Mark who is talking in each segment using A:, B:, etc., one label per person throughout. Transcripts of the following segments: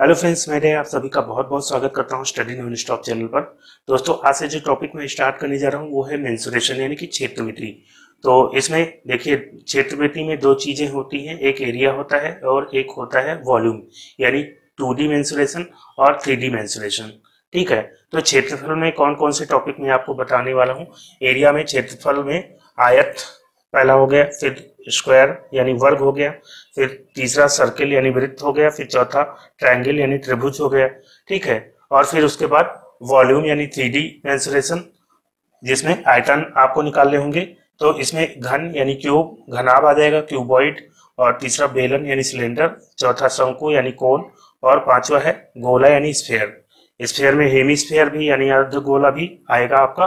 A: Hello friends, मेरे आप सभी का बहुत बहुत स्वागत करता हूं स्टडी नॉन स्टॉप चैनल पर। दोस्तों, आज से जो टॉपिक मैं स्टार्ट करने जा रहा हूं वो है मेंसुरेशन यानी कि क्षेत्रमिति। तो इसमें देखिए, क्षेत्रमिति में दो चीजें होती हैं, एक एरिया होता है और एक होता है वॉल्यूम, यानी 2D मेंसुरेशन और 3D मेंसुरेशन। ठीक है, तो क्षेत्रफल में कौन कौन से टॉपिक मैं आपको बताने वाला हूँ। एरिया में, क्षेत्रफल में आयत पहला हो गया, फिर स्क्वायर यानी वर्ग हो गया, फिर तीसरा सर्किल यानी वृत्त हो गया, फिर चौथा ट्रायंगल यानी त्रिभुज हो गया। ठीक है, और फिर उसके बाद वॉल्यूम यानी 3D मेंसुरेशन, जिसमें आयतन आपको निकालने होंगे। तो इसमें घन यानी क्यूब, घनाभ आ जाएगा क्यूबॉइड, और तीसरा बेलन यानी सिलेंडर, चौथा शंकु यानी कोन, और पांचवा है गोला यानी स्फेयर। स्फेयर में हेमिस्फेयर भी यानी अर्धगोला भी आएगा आपका।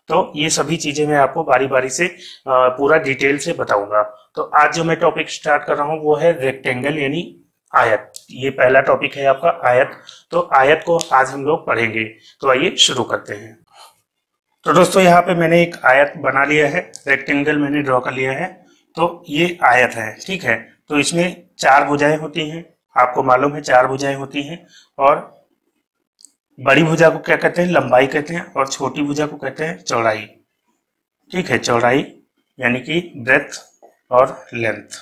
A: तो ये सभी चीजें मैं आपको बारी बारी से पूरा डिटेल से बताऊंगा। तो आज जो मैं टॉपिक स्टार्ट कर रहा हूँ वो है रेक्टेंगल यानी आयत। ये पहला टॉपिक है आपका, आयत। तो आयत को आज हम लोग पढ़ेंगे। तो आइए शुरू करते हैं। तो दोस्तों, यहाँ पे मैंने एक आयत बना लिया है, रेक्टेंगल मैंने ड्रॉ कर लिया है। तो ये आयत है, ठीक है। तो इसमें चार भुजाएं होती हैं, आपको मालूम है चार भुजाएं होती हैं। और बड़ी भुजा को क्या कहते हैं, लंबाई कहते हैं, और छोटी भुजा को कहते हैं चौड़ाई। ठीक है, चौड़ाई यानी कि ब्रेथ, और लेंथ,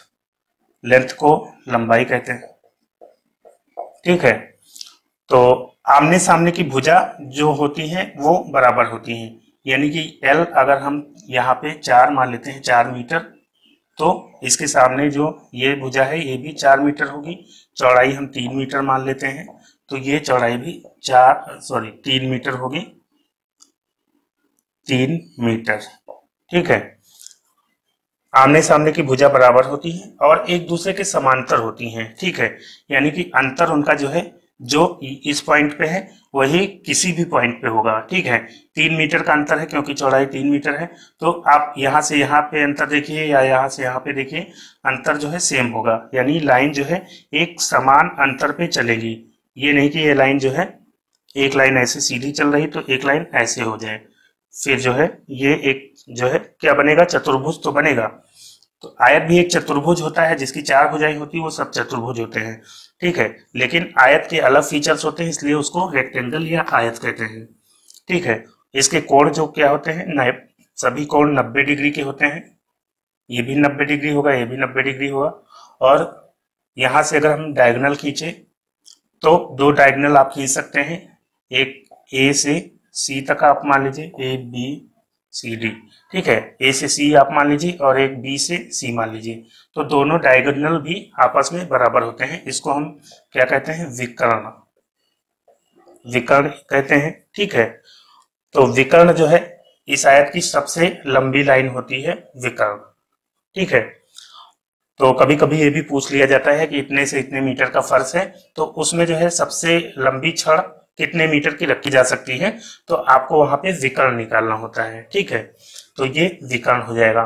A: लेंथ को लंबाई कहते हैं। ठीक है, तो आमने सामने की भुजा जो होती हैं वो बराबर होती हैं, यानी कि एल अगर हम यहाँ पे 4 मान लेते हैं, 4 मीटर, तो इसके सामने जो ये भुजा है ये भी 4 मीटर होगी। चौड़ाई हम 3 मीटर मान लेते हैं, तो ये चौड़ाई भी 3 मीटर होगी, 3 मीटर। ठीक है, आमने सामने की भुजा बराबर होती है और एक दूसरे के समांतर होती हैं। ठीक है, यानी कि अंतर उनका जो है, जो इस पॉइंट पे है वही किसी भी पॉइंट पे होगा। ठीक है, 3 मीटर का अंतर है क्योंकि चौड़ाई 3 मीटर है। तो आप यहाँ से यहाँ पे अंतर देखिए या यहाँ से यहाँ पे देखिए, अंतर जो है सेम होगा, यानी लाइन जो है एक समान अंतर पे चलेगी। ये नहीं कि ये लाइन जो है, एक लाइन ऐसे सीधी चल रही तो एक लाइन ऐसे हो जाए, फिर जो है ये एक जो है क्या बनेगा, चतुर्भुज तो बनेगा। तो आयत भी एक चतुर्भुज होता है, जिसकी 4 भुजाएं होती है, वो सब चतुर्भुज होते हैं। ठीक है, लेकिन आयत के अलग फीचर्स होते हैं, इसलिए उसको रेक्टेंगल या आयत कहते हैं। ठीक है, इसके कोण जो क्या होते हैं, सभी कोण 90 डिग्री के होते हैं। ये भी 90 डिग्री होगा, ये भी 90 डिग्री होगा। और यहां से अगर हम डायगोनल खींचे तो दो डायगोनल आप खींच सकते हैं, एक ए से सी तक आप मान लीजिए, ए बी सी डी। ठीक है, ए से सी आप मान लीजिए और एक बी से सी मान लीजिए। तो दोनों डायगोनल भी आपस में बराबर होते हैं। इसको हम क्या कहते हैं, विकर्ण, विकर्ण कहते हैं। ठीक है, तो विकर्ण जो है इस आयत की सबसे लंबी लाइन होती है, विकर्ण। ठीक है, तो कभी कभी ये भी पूछ लिया जाता है कि इतने से इतने मीटर का फर्श है, तो उसमें जो है सबसे लंबी छड़ कितने मीटर की रखी जा सकती है, तो आपको वहां पे विकर्ण निकालना होता है। ठीक है, तो ये विकर्ण हो जाएगा।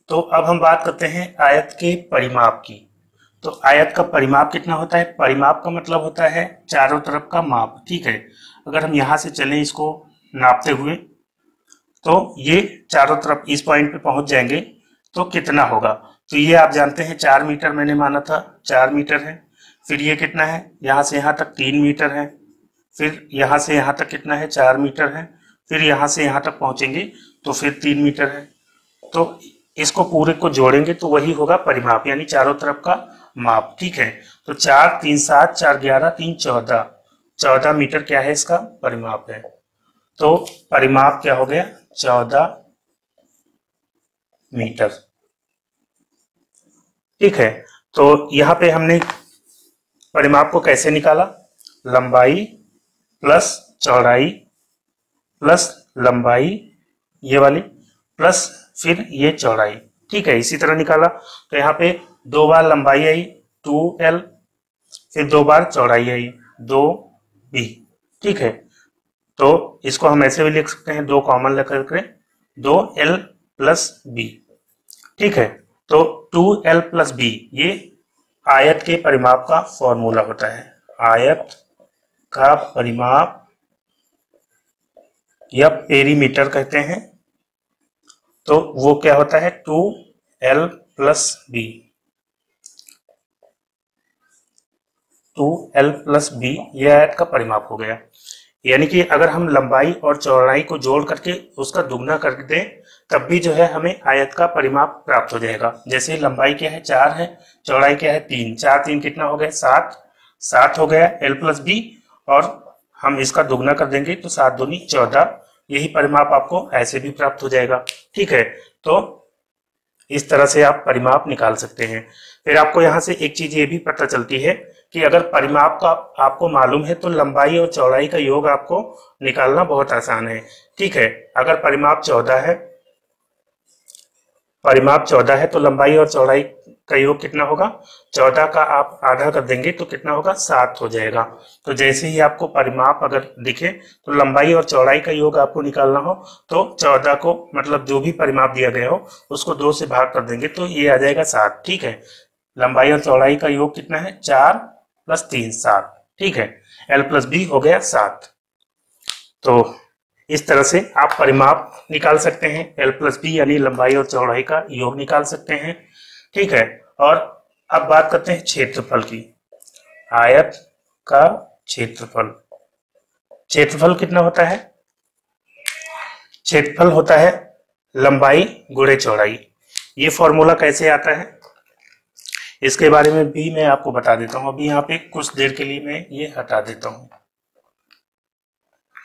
A: तो अब हम बात करते हैं आयत के परिमाप की। तो आयत का परिमाप कितना होता है, परिमाप का मतलब होता है चारों तरफ का माप। ठीक है, अगर हम यहाँ से चलें इसको नापते हुए, तो ये चारों तरफ इस पॉइंट पे पहुंच जाएंगे, तो कितना होगा। तो ये आप जानते हैं 4 मीटर मैंने माना था, 4 मीटर है। फिर ये कितना है, यहाँ से यहाँ तक 3 मीटर है। फिर यहाँ से यहाँ तक कितना है, 4 मीटर है। फिर यहाँ से यहाँ तक पहुंचेंगे तो फिर 3 मीटर है। तो इसको पूरे को जोड़ेंगे तो वही होगा परिमाप, यानी चारों तरफ का माप। ठीक है, तो 4 3 7 4 11 3 14, 14 मीटर क्या है, इसका परिमाप है। तो परिमाप क्या हो गया, 14 मीटर। ठीक है, तो यहां पे हमने परिमाप को कैसे निकाला, लंबाई प्लस चौड़ाई प्लस लंबाई ये वाली प्लस फिर ये चौड़ाई। ठीक है, इसी तरह निकाला। तो यहाँ पे 2 बार लंबाई आई 2L, फिर 2 बार चौड़ाई आई 2B। ठीक है, तो इसको हम ऐसे भी लिख सकते हैं, 2 कॉमन लेकर के 2L प्लस B। ठीक है, तो 2L प्लस B ये आयत के परिमाप का फॉर्मूला होता है। आयत का परिमाप या पेरीमीटर कहते हैं। तो वो क्या होता है, 2L plus B। 2l plus B, ये आयत का परिमाप हो गया। यानी कि अगर हम लंबाई और चौड़ाई को जोड़ करके उसका दुगना कर दें तब भी जो है हमें आयत का परिमाप प्राप्त हो जाएगा। जैसे लंबाई क्या है 4 है, चौड़ाई क्या है 3, 4 3 कितना हो गया 7, 7 हो गया l प्लस बी, और हम इसका दुगना कर देंगे तो 7 दूनी 14, यही परिमाप आपको ऐसे भी प्राप्त हो जाएगा। ठीक है, तो इस तरह से आप परिमाप निकाल सकते हैं। फिर आपको यहाँ से एक चीज ये भी पता चलती है कि अगर परिमाप का आपको मालूम है तो लंबाई और चौड़ाई का योग आपको निकालना बहुत आसान है। ठीक है, अगर परिमाप 14 है तो लंबाई और चौड़ाई का योग कितना होगा, 14 का आप आधा कर देंगे तो कितना होगा 7 हो जाएगा। तो जैसे ही आपको परिमाप अगर दिखे तो लंबाई और चौड़ाई का योग आपको निकालना हो तो 14 को मतलब जो भी परिमाप दिया गया हो उसको 2 से भाग कर देंगे तो ये आ जाएगा 7। ठीक है, लंबाई और चौड़ाई का योग कितना है 4 प्लस 3 7। ठीक है, l प्लस बी हो गया 7। तो इस तरह से आप परिमाप निकाल सकते हैं, l प्लस बी यानी लंबाई और चौड़ाई का योग निकाल सकते हैं। ठीक है, और अब बात करते हैं क्षेत्रफल की। आयत का क्षेत्रफल, क्षेत्रफल कितना होता है, क्षेत्रफल होता है लंबाई गुणे चौड़ाई। ये फॉर्मूला कैसे आता है इसके बारे में भी मैं आपको बता देता हूं। अभी यहाँ पे कुछ देर के लिए मैं ये हटा देता हूं।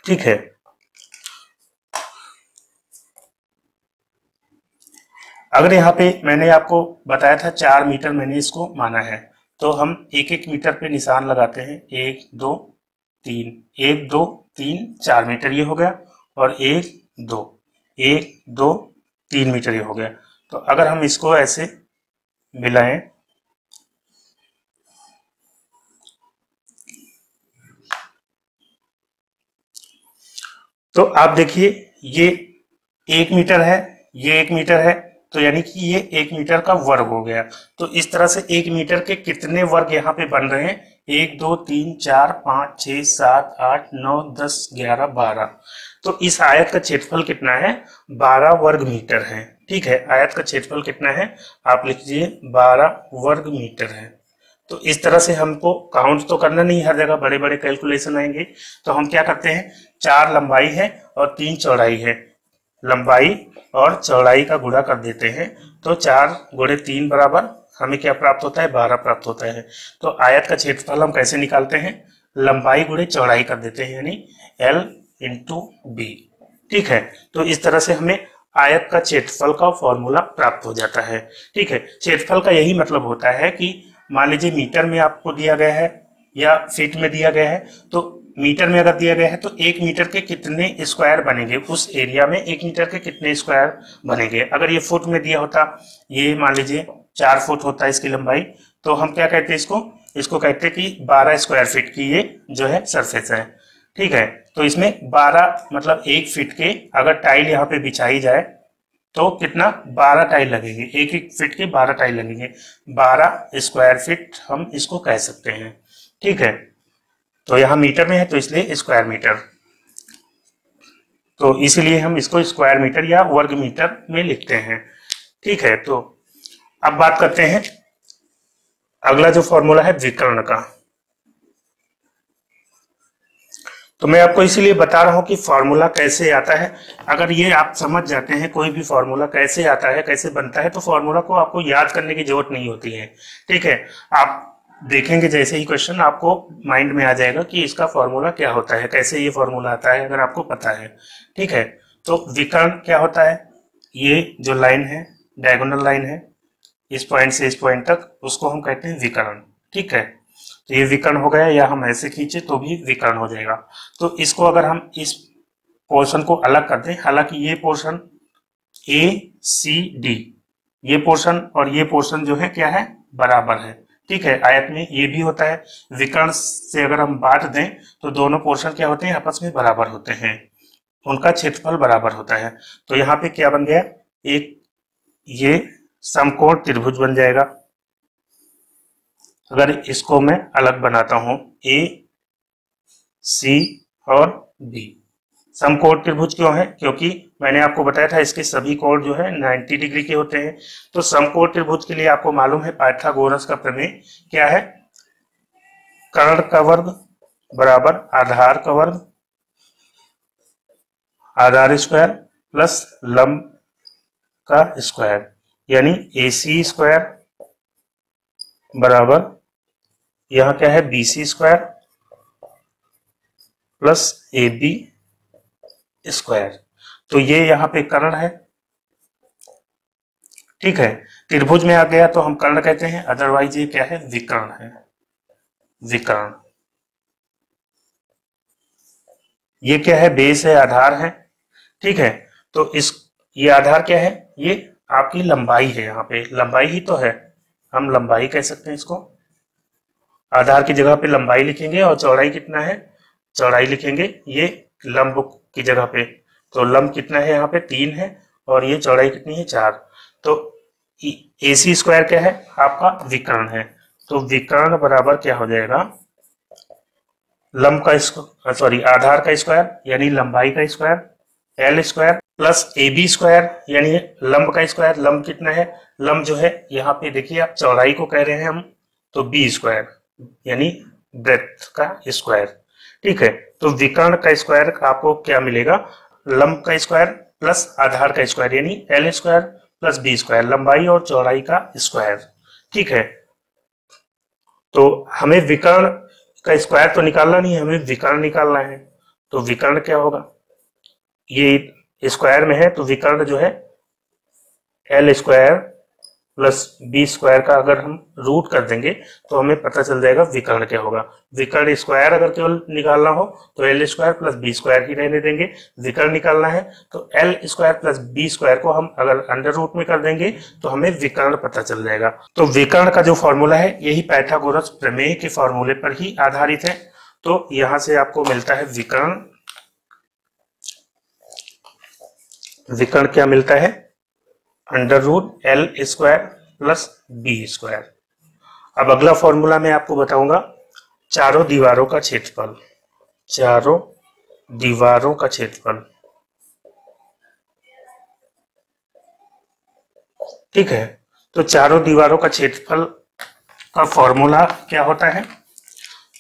A: ठीक है, अगर यहाँ पे मैंने आपको बताया था 4 मीटर मैंने इसको माना है तो हम 1-1 मीटर पे निशान लगाते हैं। 1 2 3, 1 2 3 4 मीटर ये हो गया, और 1 2 1 2 3 मीटर ये हो गया। तो अगर हम इसको ऐसे मिलाएं तो आप देखिए ये 1 मीटर है, ये 1 मीटर है, तो यानी कि ये 1 मीटर का वर्ग हो गया। तो इस तरह से 1 मीटर के कितने वर्ग यहाँ पे बन रहे हैं, 1 2 3 4 5 6 7 8 9 10 11 12। तो इस आयत का क्षेत्रफल कितना है, 12 वर्ग मीटर है। ठीक है, आयत का क्षेत्रफल कितना है आप लिखिए 12 वर्ग मीटर है। तो इस तरह से हमको काउंट तो करना नहीं, हर जगह बड़े बड़े कैलकुलेशन आएंगे। तो हम क्या करते हैं, 4 लंबाई है और 3 चौड़ाई है, लंबाई और चौड़ाई का गुणा कर देते हैं तो 4 गुणे 3 बराबर हमें क्या प्राप्त होता है, 12 प्राप्त होता है। तो आयत का क्षेत्रफल हम कैसे निकालते हैं, लंबाई गुणे चौड़ाई कर देते हैं यानी l इंटू बी। ठीक है, तो इस तरह से हमें आयत का क्षेत्रफल का फॉर्मूला प्राप्त हो जाता है। ठीक है, क्षेत्रफल का यही मतलब होता है कि मान लीजिए मीटर में आपको दिया गया है या फीट में दिया गया है, तो मीटर में अगर दिया गया है तो 1 मीटर के कितने स्क्वायर बनेंगे, उस एरिया में 1 मीटर के कितने स्क्वायर बनेंगे। अगर ये फुट में दिया होता, ये मान लीजिए 4 फुट होता है इसकी लंबाई, तो हम क्या कहते हैं इसको कहते हैं कि 12 स्क्वायर फीट की ये जो है सरफेस है। ठीक है, तो इसमें 12 मतलब 1 फीट के अगर टाइल यहाँ पे बिछाई जाए तो कितना 12 टाइल लगेंगे, 1-1 फीट के 12 टाइल लगेंगे, 12 स्क्वायर फीट हम इसको कह सकते हैं। ठीक है, तो यहाँ मीटर में है तो इसलिए स्क्वायर मीटर, तो इसीलिए हम इसको स्क्वायर मीटर या वर्ग मीटर में लिखते हैं। ठीक है, तो अब बात करते हैं अगला जो फॉर्मूला है विकर्ण का। तो मैं आपको इसीलिए बता रहा हूं कि फॉर्मूला कैसे आता है। अगर ये आप समझ जाते हैं कोई भी फॉर्मूला कैसे आता है कैसे बनता है तो फॉर्मूला को आपको याद करने की जरूरत नहीं होती है। ठीक है, आप देखेंगे जैसे ही क्वेश्चन आपको माइंड में आ जाएगा कि इसका फॉर्मूला क्या होता है, कैसे ये फॉर्मूला आता है, अगर आपको पता है। ठीक है, तो विकर्ण क्या होता है, ये जो लाइन है डायगोनल लाइन है इस पॉइंट से इस पॉइंट तक, उसको हम कहते हैं विकर्ण। ठीक है, तो ये विकर्ण हो गया, या हम ऐसे खींचे तो भी विकर्ण हो जाएगा। तो इसको अगर हम इस पोर्शन को अलग कर दें, हालांकि ये पोर्शन ACD, ये पोर्शन और ये पोर्शन जो है क्या है बराबर है। ठीक है, आयत में ये भी होता है, विकर्ण से अगर हम बांट दें तो दोनों पोर्शन क्या होते हैं आपस में बराबर होते हैं, उनका क्षेत्रफल बराबर होता है। तो यहाँ पे क्या बन गया, एक ये समकोण त्रिभुज बन जाएगा। अगर इसको मैं अलग बनाता हूं AC और B, समकोण त्रिभुज क्यों है, क्योंकि मैंने आपको बताया था इसके सभी कोण जो है 90 डिग्री के होते हैं। तो समकोण त्रिभुज के लिए आपको मालूम है पाइथागोरस का प्रमेय क्या है, कर्ण का वर्ग बराबर आधार का वर्ग, आधार स्क्वायर प्लस लंब का स्क्वायर, यानी AC स्क्वायर बराबर यहां क्या है BC square plus AB square. तो ये यहाँ पे कर्ण है, ठीक है। त्रिभुज में आ गया तो हम कर्ण कहते हैं, अदरवाइज ये क्या है विकर्ण है, विकर्ण। ये क्या है बेस है, आधार है, ठीक है। तो इस ये आधार क्या है, ये आपकी लंबाई है, यहाँ पे लंबाई ही तो है, हम लंबाई कह सकते हैं इसको। आधार की जगह पे लंबाई लिखेंगे और चौड़ाई कितना है, चौड़ाई लिखेंगे ये लंब की जगह पे। तो लंब कितना है यहाँ पे 3 है और ये चौड़ाई कितनी है 4। तो AC स्क्वायर क्या है आपका विकर्ण है। तो विकर्ण बराबर क्या हो जाएगा, लंब का सॉरी आधार का स्क्वायर यानी लंबाई का square L square plus AB square यानी लंब का स्क्वायर। लंब कितना है, लंब जो है यहाँ पे देखिए आप चौड़ाई को कह रहे हैं हम, तो B स्क्वायर यानी ब्रेथ का स्क्वायर, ठीक है। तो विकर्ण का स्क्वायर आपको क्या मिलेगा, लंब का स्क्वायर प्लस आधार का स्क्वायर यानी L square plus B square, लंबाई और चौड़ाई का स्क्वायर, ठीक है। तो हमें विकर्ण का स्क्वायर तो निकालना नहीं है, हमें विकर्ण निकालना है। तो विकर्ण क्या होगा, ये स्क्वायर में है तो विकर्ण जो है L square plus B square का अगर हम रूट कर देंगे तो हमें पता चल जाएगा विकर्ण क्या होगा। विकर्ण स्क्वायर अगर केवल निकालना हो तो L square plus B square ही रहने देंगे। विकर्ण निकालना है तो L square plus B square को हम अगर अंडर रूट में कर देंगे तो हमें विकर्ण पता चल जाएगा। तो विकर्ण का जो फॉर्मूला है यही पाइथागोरस प्रमेय के फॉर्मूले पर ही आधारित है। तो यहां से आपको मिलता है विकर्ण, विकर्ण क्या मिलता है, under root L square plus B square. अब अगला फॉर्मूला मैं आपको बताऊंगा चारों दीवारों का क्षेत्रफल, चारों दीवारों का क्षेत्रफल, ठीक है। तो चारों दीवारों का क्षेत्रफल का फॉर्मूला क्या होता है,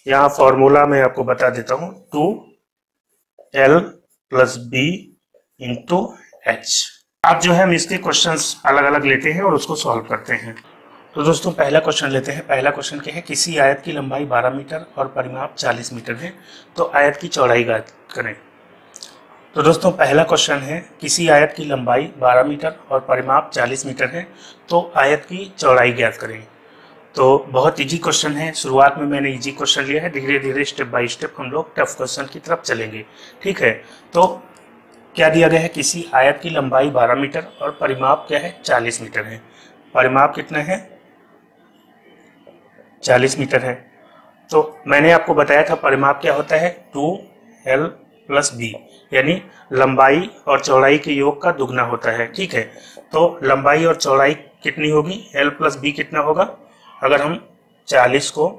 A: यहां फॉर्मूला मैं आपको बता देता हूं, 2L plus B into H। अब जो है हम इसके क्वेश्चंस अलग अलग लेते हैं और उसको सॉल्व करते हैं। तो दोस्तों पहला क्वेश्चन लेते हैं। पहला क्वेश्चन क्या है, किसी आयत की लंबाई 12 मीटर और परिमाप 40 मीटर है, तो आयत की चौड़ाई ज्ञात करें। तो दोस्तों पहला क्वेश्चन है, किसी आयत की लंबाई 12 मीटर और परिमाप 40 मीटर है, तो आयत की चौड़ाई ज्ञात करें। तो बहुत इजी क्वेश्चन है, शुरुआत में मैंने इजी क्वेश्चन लिया है, धीरे धीरे स्टेप बाय स्टेप हम लोग टफ क्वेश्चन की तरफ चलेंगे, ठीक है। तो क्या दिया गया है, किसी आयत की लंबाई 12 मीटर और परिमाप क्या है 40 मीटर है। परिमाप कितना है 40 मीटर है। तो मैंने आपको बताया था परिमाप क्या होता है 2L प्लस B, यानी लंबाई और चौड़ाई के योग का दुगना होता है, ठीक है। तो लंबाई और चौड़ाई कितनी होगी, L प्लस B कितना होगा, अगर हम 40 को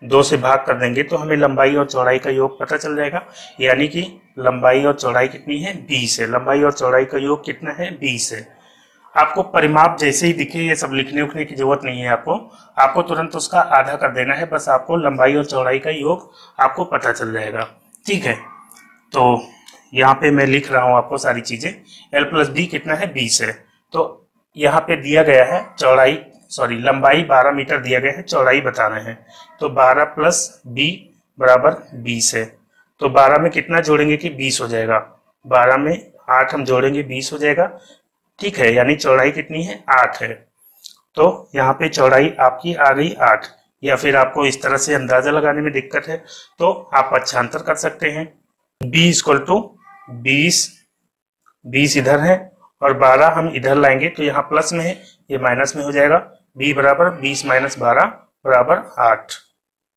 A: 2 से भाग कर देंगे तो हमें लंबाई और चौड़ाई का योग पता चल जाएगा, यानी कि लंबाई और चौड़ाई कितनी है 20 है। लंबाई और चौड़ाई का योग कितना है 20 है। आपको परिमाप जैसे ही दिखे ये सब लिखने उखने की जरूरत नहीं है, आपको तुरंत उसका आधा कर देना है, बस आपको लंबाई और चौड़ाई का योग आपको पता चल जाएगा, ठीक है। तो यहाँ पे मैं लिख रहा हूँ आपको सारी चीजें। L प्लस B कितना है 20 है। तो यहाँ पे दिया गया है चौड़ाई लंबाई 12 मीटर दिया गया है, चौड़ाई बता रहे हैं। तो 12 प्लस B बराबर 20 है। तो 12 में कितना जोड़ेंगे कि 20 हो जाएगा, 12 में 8 हम जोड़ेंगे 20 हो जाएगा, ठीक है। यानी चौड़ाई कितनी है 8 है। तो यहाँ पे चौड़ाई आपकी आ गई 8, या फिर आपको इस तरह से अंदाजा लगाने में दिक्कत है तो आप पक्षांतर कर सकते हैं। B इक्वल टू 20 इधर है और 12 हम इधर लाएंगे तो यहाँ प्लस में है, ये माइनस में हो जाएगा। B बराबर 20 माइनस 12 बराबर 8,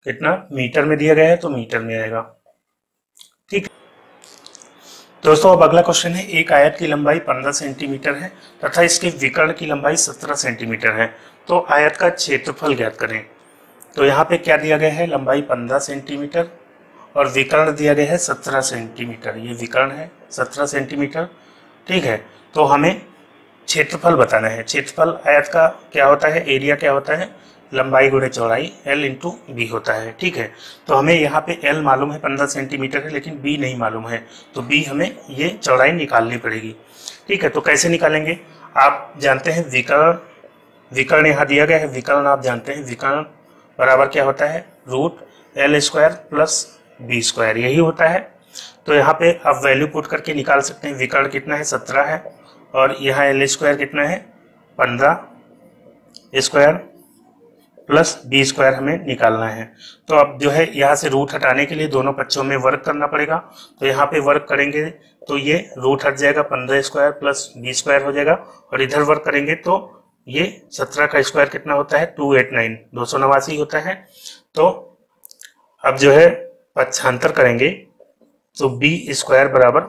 A: कितना मीटर में दिया गया है तो मीटर में आएगा, ठीक। दोस्तों अब अगला क्वेश्चन है, एक आयत की लंबाई 15 सेंटीमीटर है तथा इसके विकर्ण की लंबाई 17 सेंटीमीटर है, तो आयत का क्षेत्रफल ज्ञात करें। तो यहाँ पे क्या दिया गया है, लंबाई 15 सेंटीमीटर और विकर्ण दिया गया है 17 सेंटीमीटर। ये विकर्ण है 17 सेंटीमीटर, ठीक है। तो हमें क्षेत्रफल बताना है। क्षेत्रफल आयत का क्या होता है, एरिया क्या होता है लंबाई गुणे चौड़ाई L इंटू बी होता है। ठीक है, तो हमें यहाँ पे L मालूम है 15 सेंटीमीटर है, लेकिन B नहीं मालूम है, तो B हमें ये चौड़ाई निकालनी पड़ेगी। ठीक है, तो कैसे निकालेंगे? आप जानते हैं विकर्ण, विकर्ण यहाँ दिया गया है, विकर्ण आप जानते हैं, विकर्ण बराबर क्या होता है? Root L square plus B square, यही होता है। तो यहाँ पे आप वैल्यू पुट करके निकाल सकते हैं। विकर्ण कितना है? 17 है, और यहाँ L स्क्वायर कितना है? 15 स्क्वायर प्लस बी स्क्वायर हमें निकालना है। तो अब जो है यहाँ से रूट हटाने के लिए दोनों पक्षों में वर्क करना पड़ेगा। तो यहाँ पे वर्क करेंगे तो ये रूट हट जाएगा, 15 स्क्वायर प्लस बी स्क्वायर हो जाएगा, और इधर वर्क करेंगे तो ये 17 का स्क्वायर कितना होता है? 289, 289 होता है। तो अब जो है पक्षांतर करेंगे तो बी स्क्वायर बराबर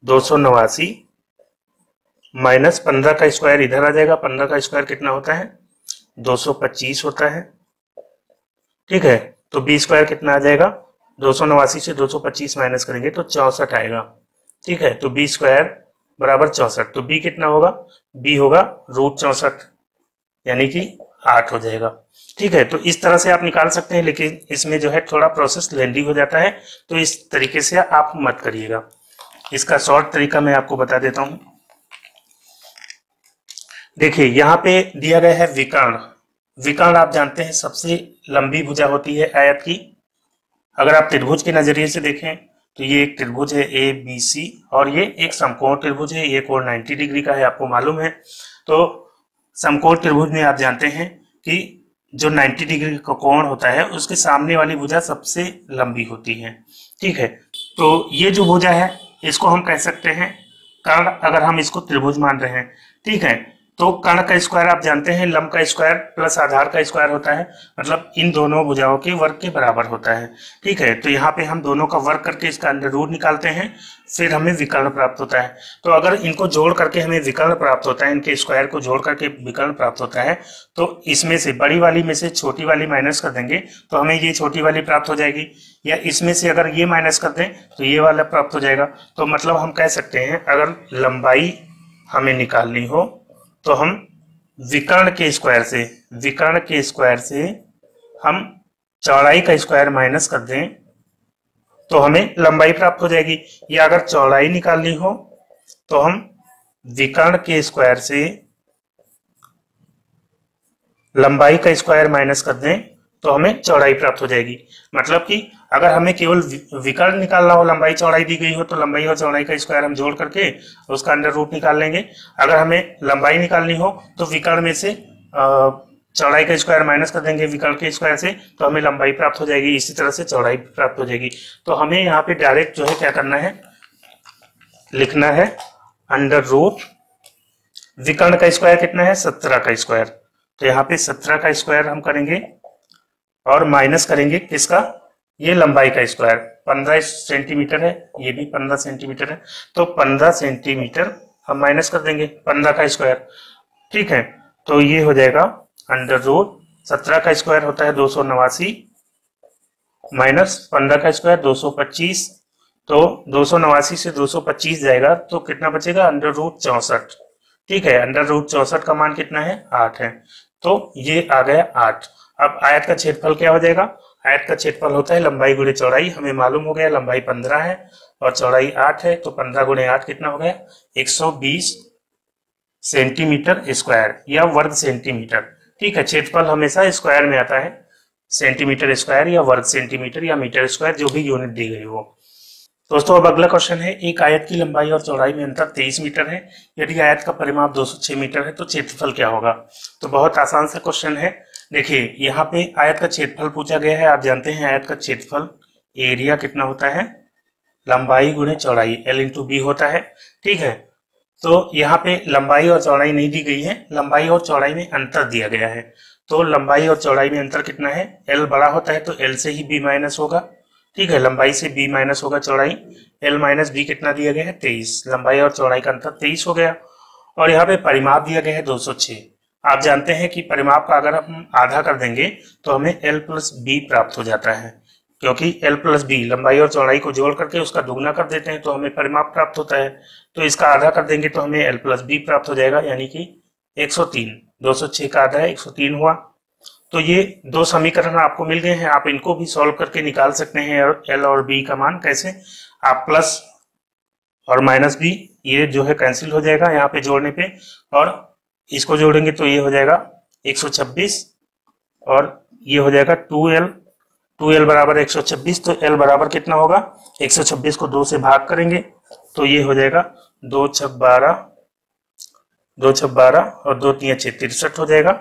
A: 289 माइनस 15 का स्क्वायर इधर आ जाएगा। 15 का स्क्वायर कितना होता है? 225 होता है। ठीक है, तो बी स्क्वायर कितना आ जाएगा? 289 से 225 माइनस करेंगे तो 64 आएगा। ठीक है, तो बी स्क्वायर बराबर 64, तो बी कितना होगा? बी होगा रूट 64, यानी कि 8 हो जाएगा। ठीक है, तो इस तरह से आप निकाल सकते हैं, लेकिन इसमें जो है थोड़ा प्रोसेस लेंदी हो जाता है, तो इस तरीके से आप मत करिएगा। इसका शॉर्ट तरीका मैं आपको बता देता हूं। देखिए यहाँ पे दिया गया है विकर्ण। विकर्ण आप जानते हैं सबसे लंबी भुजा होती है आयत की। अगर आप त्रिभुज के नजरिए से देखें तो ये एक त्रिभुज है ए बी सी, और ये एक समकोण त्रिभुज है, ये कोण 90 डिग्री का है, आपको मालूम है। तो समकोण त्रिभुज में आप जानते हैं कि जो 90 डिग्री का कोण होता है उसके सामने वाली भुजा सबसे लंबी होती है। ठीक है, तो ये जो भुजा है इसको हम कह सकते हैं कर्ण, अगर हम इसको त्रिभुज मान रहे हैं। ठीक है, तो कर्ण का स्क्वायर आप जानते हैं लंब का स्क्वायर प्लस आधार का स्क्वायर होता है, मतलब इन दोनों भुजाओं के वर्ग के बराबर होता है। ठीक है, तो यहाँ पे हम दोनों का वर्ग करके इसका अंडर रूट निकालते हैं, फिर हमें विकर्ण प्राप्त होता है। तो अगर इनको जोड़ करके हमें विकर्ण प्राप्त होता है, इनके स्क्वायर को जोड़ करके विकर्ण प्राप्त होता है, तो इसमें से बड़ी वाली में से छोटी वाली माइनस कर देंगे तो हमें ये छोटी वाली प्राप्त हो जाएगी, या इसमें से अगर ये माइनस कर दें तो ये वाला प्राप्त हो जाएगा। तो मतलब हम कह सकते हैं अगर लंबाई हमें निकालनी हो तो हम विकर्ण के स्क्वायर से हम चौड़ाई का स्क्वायर माइनस कर दें तो हमें लंबाई प्राप्त हो जाएगी। या अगर चौड़ाई निकालनी हो तो हम विकर्ण के स्क्वायर से लंबाई का स्क्वायर माइनस कर दें तो हमें चौड़ाई प्राप्त हो जाएगी। मतलब कि अगर हमें केवल विकर्ण निकालना हो, लंबाई चौड़ाई दी गई हो, तो लंबाई और चौड़ाई का स्क्वायर हम जोड़ करके उसका अंडर रूट निकाल लेंगे। अगर हमें लंबाई निकालनी हो तो विकर्ण में से चौड़ाई का स्क्वायर माइनस कर देंगे विकर्ण के स्क्वायर से, तो हमें लंबाई प्राप्त हो जाएगी। इसी तरह से चौड़ाई प्राप्त हो जाएगी। तो हमें यहाँ पे डायरेक्ट जो है क्या करना है, लिखना है अंडर रूट विकर्ण का स्क्वायर कितना है? 17 का स्क्वायर। तो यहाँ पे 17 का स्क्वायर हम करेंगे और माइनस करेंगे किसका? ये लंबाई का स्क्वायर 15 सेंटीमीटर है, ये भी 15 सेंटीमीटर है, तो 15 सेंटीमीटर हम माइनस कर देंगे 15 का स्क्वायर। ठीक है, तो ये हो जाएगा अंडर रूट 17 का स्क्वायर होता है 289 माइनस 15 का स्क्वायर 225, तो 289 से 225 जाएगा तो कितना बचेगा? Under root 64। ठीक है, अंडर रूट 64 का मान कितना है? 8 है। तो ये आ गया 8। अब आयत का क्षेत्रफल क्या हो जाएगा? आयत का क्षेत्रफल होता है लंबाई गुणे चौड़ाई। हमें मालूम हो गया लंबाई 15 है और चौड़ाई 8 है, तो 15 गुणे 8 कितना हो गया? 120 सेंटीमीटर स्क्वायर या वर्ग सेंटीमीटर। ठीक है, क्षेत्रफल हमेशा स्क्वायर में आता है, सेंटीमीटर स्क्वायर या वर्ग सेंटीमीटर या मीटर स्क्वायर, जो भी यूनिट दी गई हो। दोस्तों अब अगला क्वेश्चन है, एक आयत की लंबाई और चौड़ाई में अंतर 23 मीटर है। यदि आयत का परिमाप 206 मीटर है तो क्षेत्रफल क्या होगा? तो बहुत आसान सा क्वेश्चन है। देखिए यहाँ पे आयत का क्षेत्रफल पूछा गया है। आप जानते हैं आयत का क्षेत्रफल एरिया कितना होता है? लंबाई गुणे चौड़ाई L इंटू बी होता है। ठीक है, तो यहाँ पे लंबाई और चौड़ाई नहीं दी गई है, लंबाई और चौड़ाई में अंतर दिया गया है। तो लंबाई और चौड़ाई में अंतर कितना है? L बड़ा होता है तो L से ही B माइनस होगा। ठीक है, लंबाई से B माइनस होगा चौड़ाई, L माइनस B कितना दिया गया है? 23। लंबाई और चौड़ाई का अंतर 23 हो गया। और यहाँ पे परिमाप दिया गया है 206। आप जानते हैं कि परिमाप का अगर हम आधा कर देंगे तो हमें L प्लस B प्राप्त हो जाता है, क्योंकि L प्लस B लंबाई और चौड़ाई को जोड़ करके उसका दुगना कर देते हैं तो हमें परिमाप प्राप्त होता है। तो इसका आधा कर देंगे तो हमें L प्लस B प्राप्त हो जाएगा, यानी कि 103। 206 का आधा है 103 हुआ। तो ये दो समीकरण आपको मिल गए हैं, आप इनको भी सॉल्व करके निकाल सकते हैं एल और बी का मान। कैसे? आप प्लस और माइनस बी ये जो है कैंसिल हो जाएगा यहाँ पे जोड़ने पे, और इसको जोड़ेंगे तो ये हो जाएगा 126 और ये हो जाएगा 2l बराबर 126। तो l बराबर कितना होगा? 126 को 2 से भाग करेंगे तो ये हो जाएगा 2 छक 12 और 2 3 6 63 हो जाएगा।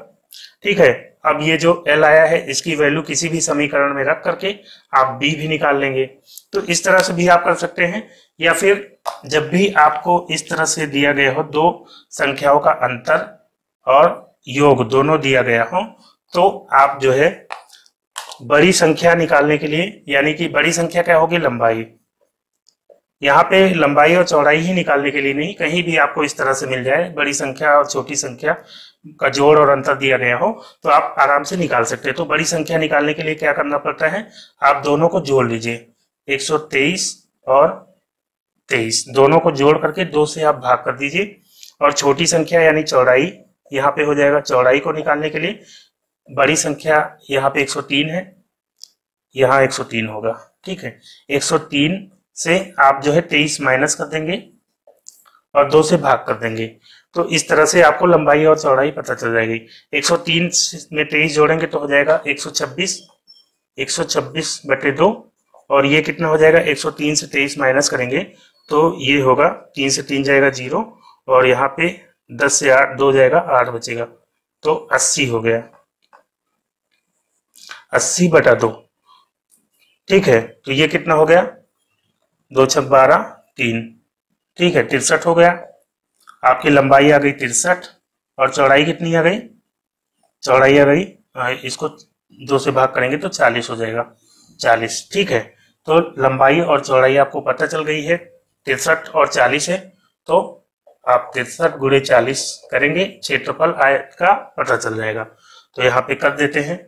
A: ठीक है, अब ये जो l आया है इसकी वैल्यू किसी भी समीकरण में रख करके आप b भी निकाल लेंगे। तो इस तरह से भी आप कर सकते हैं, या फिर जब भी आपको इस तरह से दिया गया हो, दो संख्याओं का अंतर और योग दोनों दिया गया हो, तो आप जो है बड़ी संख्या निकालने के लिए, यानी कि बड़ी संख्या क्या होगी? लंबाई। यहाँ पे लंबाई और चौड़ाई ही निकालने के लिए नहीं, कहीं भी आपको इस तरह से मिल जाए बड़ी संख्या और छोटी संख्या का जोड़ और अंतर दिया गया हो तो आप आराम से निकाल सकते हैं। तो बड़ी संख्या निकालने के लिए क्या करना पड़ता है? आप दोनों को जोड़ लीजिए, 123 और 23 दोनों को जोड़ करके 2 से आप भाग कर दीजिए, और छोटी संख्या यानी चौड़ाई यहाँ पे हो जाएगा। चौड़ाई को निकालने के लिए बड़ी संख्या यहाँ पे 103 है, यहाँ 103 होगा। ठीक है, 103 से आप जो है 23 माइनस कर देंगे और 2 से भाग कर देंगे, तो इस तरह से आपको लंबाई और चौड़ाई पता चल जाएगी। 103 में 23 जोड़ेंगे तो हो जाएगा 126, 126 बटे 2, और ये कितना हो जाएगा? 103 से 23 माइनस करेंगे तो ये होगा 3 से 3 जाएगा 0, और यहाँ पे 10 से 8 2 जाएगा 8 बचेगा, तो 80 हो गया, 80 बटा 2। ठीक है, तो ये कितना हो गया? 2 छक 12 3। ठीक है, 63 हो गया। आपकी लंबाई आ गई 63 और चौड़ाई कितनी आ गई? चौड़ाई आ गई, इसको 2 से भाग करेंगे तो 40 हो जाएगा, 40। ठीक है, तो लंबाई और चौड़ाई आपको पता चल गई है, 63 और 40 है, तो आप 63 गुणे 40 करेंगे, क्षेत्रफल आयत का पता चल जाएगा। तो यहाँ पे कर देते हैं,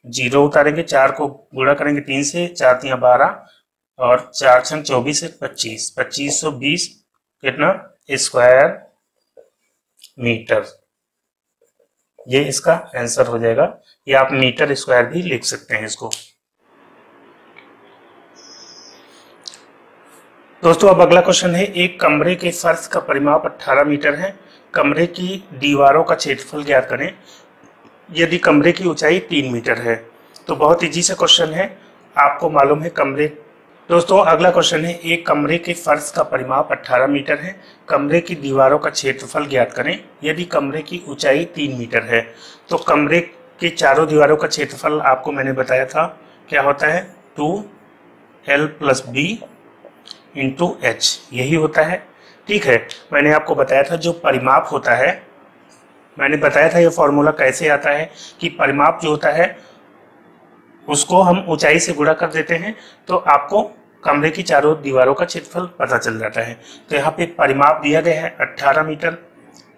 A: 0 उतारेंगे, 4 को गुणा करेंगे 3 से, 4 3 12 और 4 छंग 24 है 25, 2520 कितना? Square metre. ये इसका आंसर हो जाएगा, या आप मीटर स्क्वायर भी लिख सकते हैं इसको। दोस्तों अब अगला क्वेश्चन है, एक कमरे के फर्श का परिमाप 18 मीटर है, कमरे की दीवारों का क्षेत्रफल ज्ञात करें यदि कमरे की ऊंचाई 3 मीटर है। तो बहुत इजी सा क्वेश्चन है, आपको मालूम है कमरे। दोस्तों अगला क्वेश्चन है, एक कमरे के फर्श का परिमाप 18 मीटर है, कमरे की दीवारों का क्षेत्रफल ज्ञात करें यदि कमरे की ऊंचाई 3 मीटर है। तो कमरे की चारों दीवारों का क्षेत्रफल आपको मैंने बताया था क्या होता है? 2l + b × h, यही होता है। ठीक है, मैंने आपको बताया था जो परिमाप होता है, मैंने बताया था ये फॉर्मूला कैसे आता है कि परिमाप जो होता है उसको हम ऊंचाई से गुणा कर देते हैं तो आपको कमरे की चारों दीवारों का क्षेत्रफल पता चल जाता है। तो यहाँ पे परिमाप दिया गया है 18 मीटर।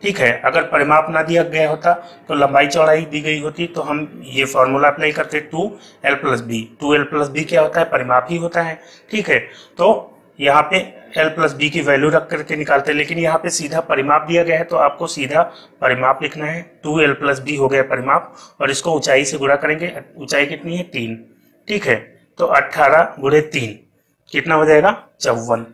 A: ठीक है, अगर परिमाप ना दिया गया होता तो लंबाई चौड़ाई दी गई होती, तो हम ये फॉर्मूला अप्लाई करते 2l + b। 2l + b क्या होता है? परिमाप ही होता है। ठीक है, तो यहाँ पे l + b की वैल्यू रख करके निकालते हैं, लेकिन यहाँ पे सीधा परिमाप दिया गया है तो आपको सीधा परिमाप लिखना है। 2l + b हो गया परिमाप, और इसको ऊंचाई से गुणा करेंगे। ऊंचाई कितनी है? 3। ठीक है, तो 18 × 3 कितना हो जाएगा? 54।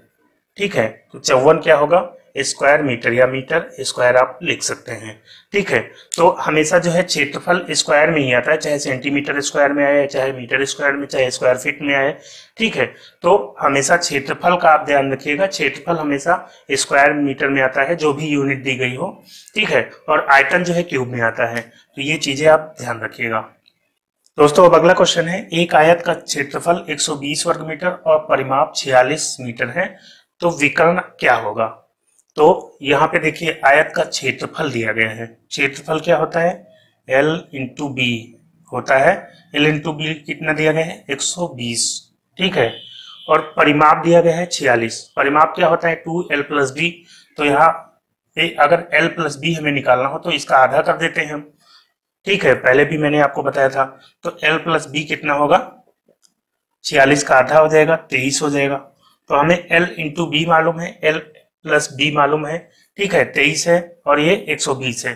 A: ठीक है, तो 54 क्या होगा? स्क्वायर मीटर, या मीटर स्क्वायर आप लिख सकते हैं। ठीक है, तो हमेशा जो है क्षेत्रफल स्क्वायर में ही आता है, चाहे सेंटीमीटर स्क्वायर में आए, चाहे मीटर स्क्वायर में, चाहे स्क्वायर फीट में आए। ठीक है, तो हमेशा क्षेत्रफल का आप ध्यान रखिएगा, क्षेत्रफल हमेशा स्क्वायर मीटर में आता है जो भी यूनिट दी गई हो। ठीक है, और आयतन जो है क्यूब में आता है, तो ये चीजें आप ध्यान रखिएगा। दोस्तों अब अगला क्वेश्चन है, एक आयत का क्षेत्रफल 120 वर्ग मीटर और परिमाप 46 मीटर है, तो विकर्ण क्या होगा? तो यहाँ पे देखिए आयत का क्षेत्रफल दिया गया है। क्षेत्रफल क्या होता है? L × b होता है। L × b कितना दिया गया है? 120। ठीक है, और परिमाप दिया गया है 46। परिमाप क्या होता है? 2l + b। तो यहाँ पे अगर l + b हमें निकालना हो तो इसका आधा कर देते हैं हम। ठीक है, पहले भी मैंने आपको बताया था। तो l + b कितना होगा? 46 का आधा हो जाएगा, 23 हो जाएगा। तो हमें l × b मालूम है, l + b मालूम है। ठीक है, 23 है और ये 120 है।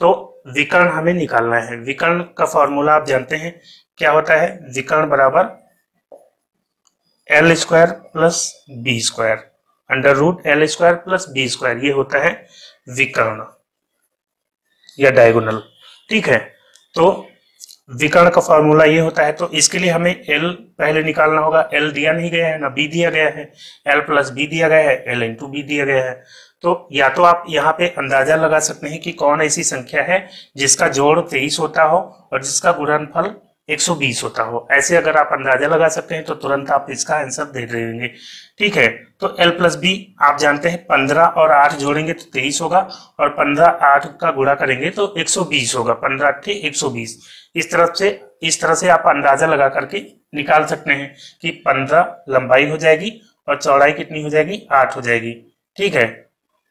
A: तो विकर्ण हमें निकालना है। विकर्ण का फॉर्मूला आप जानते हैं क्या होता है, विकर्ण बराबर L square plus B square, under root L square plus B square, ये होता है विकर्ण या डायगोनल। ठीक है, तो विकर्ण का फॉर्मूला ये होता है। तो इसके लिए हमें एल पहले निकालना होगा। एल दिया नहीं गया है, ना बी दिया गया है। एल प्लस बी दिया गया है, एल इंटू बी दिया गया है। तो या तो आप यहाँ पे अंदाजा लगा सकते हैं कि कौन ऐसी संख्या है जिसका जोड़ 23 होता हो और जिसका गुणनफल 120 होता हो। ऐसे अगर आप अंदाजा लगा सकते हैं तो तुरंत आप इसका आंसर दे देंगे। ठीक है, तो एल प्लस बी आप जानते हैं 15 और 8 जोड़ेंगे तो 23 होगा, और 15 8 का गुणा करेंगे तो 120 होगा। 15 8 120। इस तरह से आप अंदाजा लगा करके निकाल सकते हैं कि 15 लंबाई हो जाएगी और चौड़ाई कितनी हो जाएगी, 8 हो जाएगी। ठीक है,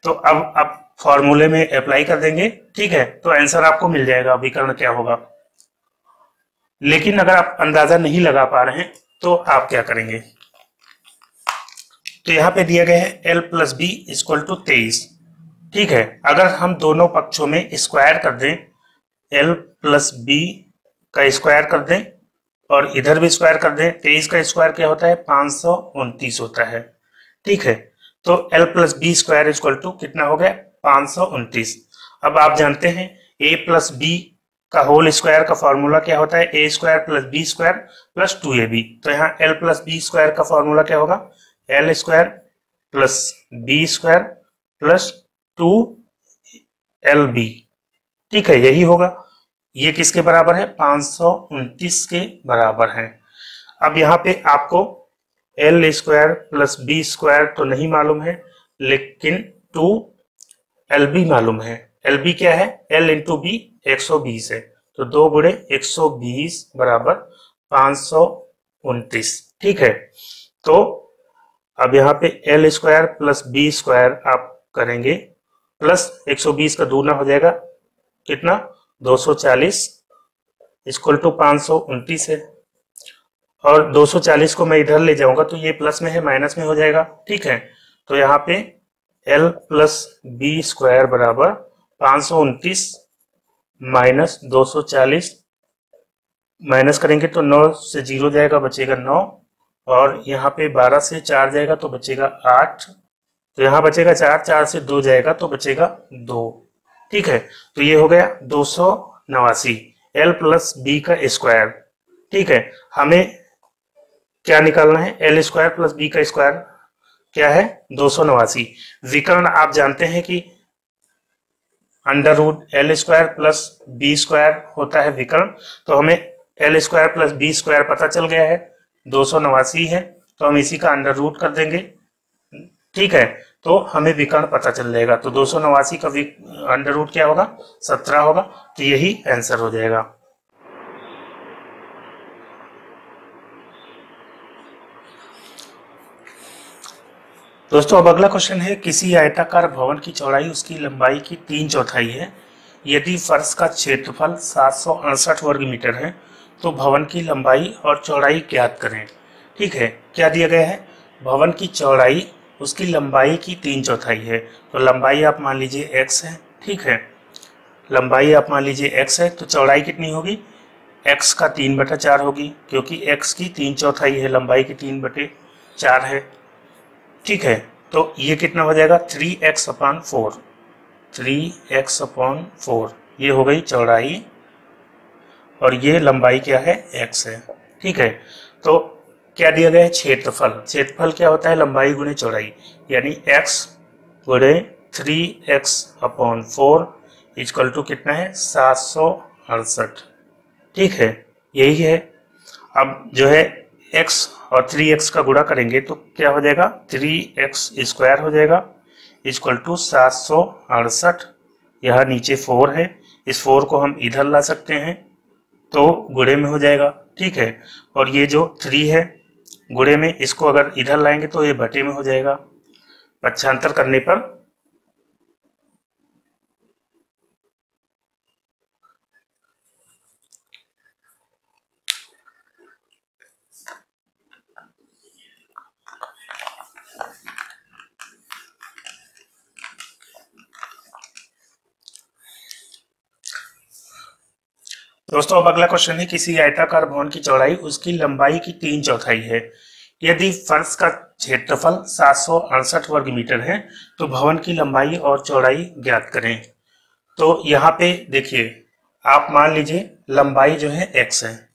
A: तो अब आप फॉर्मूले में अप्लाई कर देंगे। ठीक है, तो आंसर आपको मिल जाएगा विकर्ण क्या होगा। लेकिन अगर आप अंदाजा नहीं लगा पा रहे हैं तो आप क्या करेंगे, तो यहाँ पे दिया गया है L plus B equal to 23। ठीक है, अगर हम दोनों पक्षों में स्क्वायर कर दें, एल प्लस बी का स्क्वायर कर दें और इधर भी स्क्वायर कर दें, 23 का स्क्वायर क्या होता है, 529 होता है। ठीक है, तो L plus B square equal to कितना हो गया, 529। अब आप जानते हैं ए प्लस बी का होल स्क्वायर का फॉर्मूला क्या होता है, A square plus B square plus 2ab। तो यहाँ एल प्लस बी स्क्वायर का फॉर्मूला क्या होगा, L square plus B square plus 2lb। ठीक है, यही होगा। ये किसके बराबर है, 529 के बराबर है। अब यहाँ पे आपको L square plus B square तो नहीं मालूम है, लेकिन 2lb मालूम है। lb क्या है, l इंटू बी 120 है, तो 2 गुणे 120 बराबर 529। ठीक है, तो अब यहाँ पे L square plus B square आप करेंगे, प्लस 120 का दूना हो जाएगा कितना, 240 इक्वल टू 529 है। और 240 को मैं इधर ले जाऊंगा तो ये प्लस में है, माइनस में हो जाएगा। ठीक है, तो यहाँ पे एल प्लस बी स्क्वायर बराबर 529 माइनस 240, माइनस करेंगे तो 9 से 0 जाएगा, बचेगा 9, और यहाँ पे 12 से 4 जाएगा तो बचेगा 8, तो यहाँ बचेगा 4, 4 से 2 जाएगा तो बचेगा 2। ठीक है, तो ये हो गया 289 एल प्लस बी का स्क्वायर। ठीक है, हमें क्या निकालना है, एल स्क्वायर प्लस बी का स्क्वायर क्या है, 289। विकर्ण आप जानते हैं कि under root L square plus B square होता है विकर्ण। तो हमें L square plus B square पता चल गया है, 289 है, तो हम इसी का अंडर रूट कर देंगे। ठीक है, तो हमें विकर्ण पता चल जाएगा। तो 289 का अंडर रूट क्या होगा, 17 होगा। तो यही आंसर हो जाएगा। दोस्तों अब अगला क्वेश्चन है, किसी आयताकार भवन की चौड़ाई उसकी लंबाई की 3/4 है। यदि फर्श का क्षेत्रफल 768 वर्ग मीटर है तो भवन की लंबाई और चौड़ाई ज्ञात करें। ठीक है, क्या दिया गया है, भवन की चौड़ाई उसकी लंबाई की 3/4 है। तो लंबाई आप मान लीजिए x है। ठीक है, लंबाई आप मान लीजिए x है, तो चौड़ाई कितनी होगी, x का 3/4 होगी, क्योंकि x की 3/4 है, लंबाई की 3/4 है। ठीक है, तो ये कितना हो जाएगा, 3x/4, 3x/4, ये हो गई चौड़ाई और ये लंबाई क्या है, x है। ठीक है, तो क्या दिया गया है, क्षेत्रफल। क्षेत्रफल क्या होता है, लंबाई गुणे चौड़ाई, यानी x गुणे 3x/4 इक्वल टू कितना है, 768। ठीक है, यही है। अब जो है x और 3x का गुणा करेंगे तो क्या हो जाएगा, 3x स्क्वायर हो जाएगा इक्वल टू 768। यहाँ नीचे 4 है, इस 4 को हम इधर ला सकते हैं तो गुणे में हो जाएगा। ठीक है, और ये जो 3 है गुणे में, इसको अगर इधर लाएंगे तो ये बटे में हो जाएगा। पक्षांतर करने पर दोस्तों अब अगला क्वेश्चन है, किसी आयताकार भवन की चौड़ाई उसकी लंबाई की 3/4 है। यदि फर्श का क्षेत्रफल 768 वर्ग मीटर है तो भवन की लंबाई और चौड़ाई ज्ञात करें। तो यहाँ पे देखिए, आप मान लीजिए लंबाई जो है x है,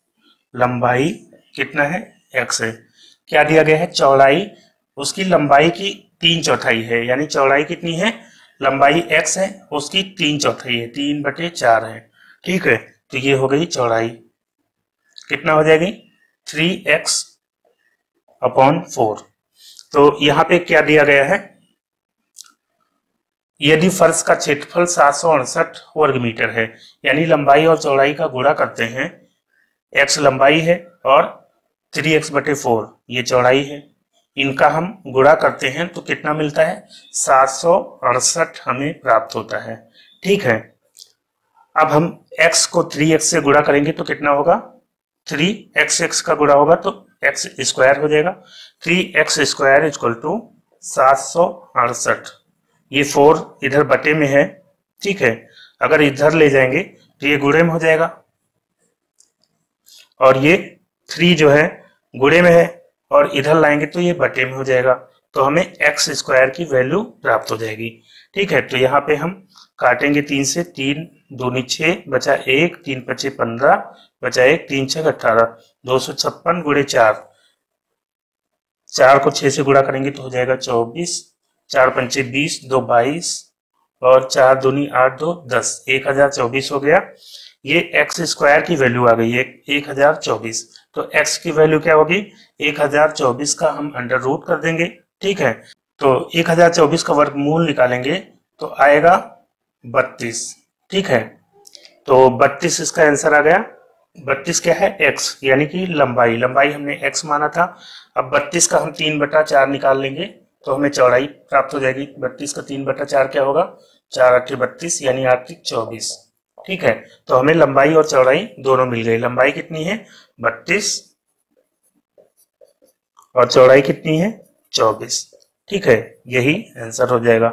A: लंबाई कितना है x है, क्या दिया गया है चौड़ाई, उसकी लंबाई की 3/4 है, यानी चौड़ाई कितनी है, लंबाई x है उसकी 3/4 है, 3/4 है। ठीक है, तो ये हो गई चौड़ाई, कितना हो जाएगी 3x/4। तो यहाँ पे क्या दिया गया है, यदि फर्श का क्षेत्रफल 768 वर्ग मीटर है, यानी लंबाई और चौड़ाई का गुणा करते हैं, x लंबाई है और 3x/4 ये चौड़ाई है, इनका हम गुणा करते हैं तो कितना मिलता है 768 हमें प्राप्त होता है। ठीक है, अब हम x को 3x से गुणा करेंगे तो कितना होगा, 3x का गुणा होगा तो x स्क्वायर हो जाएगा, 3x स्क्वायर इक्वल टू 768। ये 4 इधर बटे में है, ठीक है, अगर इधर ले जाएंगे तो ये गुणे में हो जाएगा और ये 3 जो है गुणे में है और इधर लाएंगे तो ये बटे में हो जाएगा, तो हमें x स्क्वायर की वैल्यू प्राप्त हो जाएगी। ठीक है, तो यहाँ पे हम काटेंगे 3 से, 3 दूनी 6 बचा 1, 3 × 5 = 15 बचा 1, 3 × 6 = 18, 256 × 4, 4 को 6 से गुणा करेंगे तो हो जाएगा 24, 4 × 5 = 20, 2 = 22 और 4 दूनी 8, 2 10, 1024 हो गया। ये x स्क्वायर की वैल्यू आ गई है 1024, तो x की वैल्यू क्या होगी 1024 का हम अंडर रूट कर देंगे। ठीक है, तो 1024 का वर्गमूल निकालेंगे तो आएगा 32। ठीक है, तो 32 इसका आंसर आ गया। 32 क्या है x, यानी कि लंबाई, लंबाई हमने x माना था। अब 32 का हम 3/4 निकाल लेंगे तो हमें चौड़ाई प्राप्त हो जाएगी। 32 का 3/4 क्या होगा, 4 × 8 = 32 यानी 8 × 24। ठीक है, तो हमें लंबाई और चौड़ाई दोनों मिल गई। लंबाई कितनी है 32 और चौड़ाई कितनी है 24। ठीक है, यही आंसर हो जाएगा।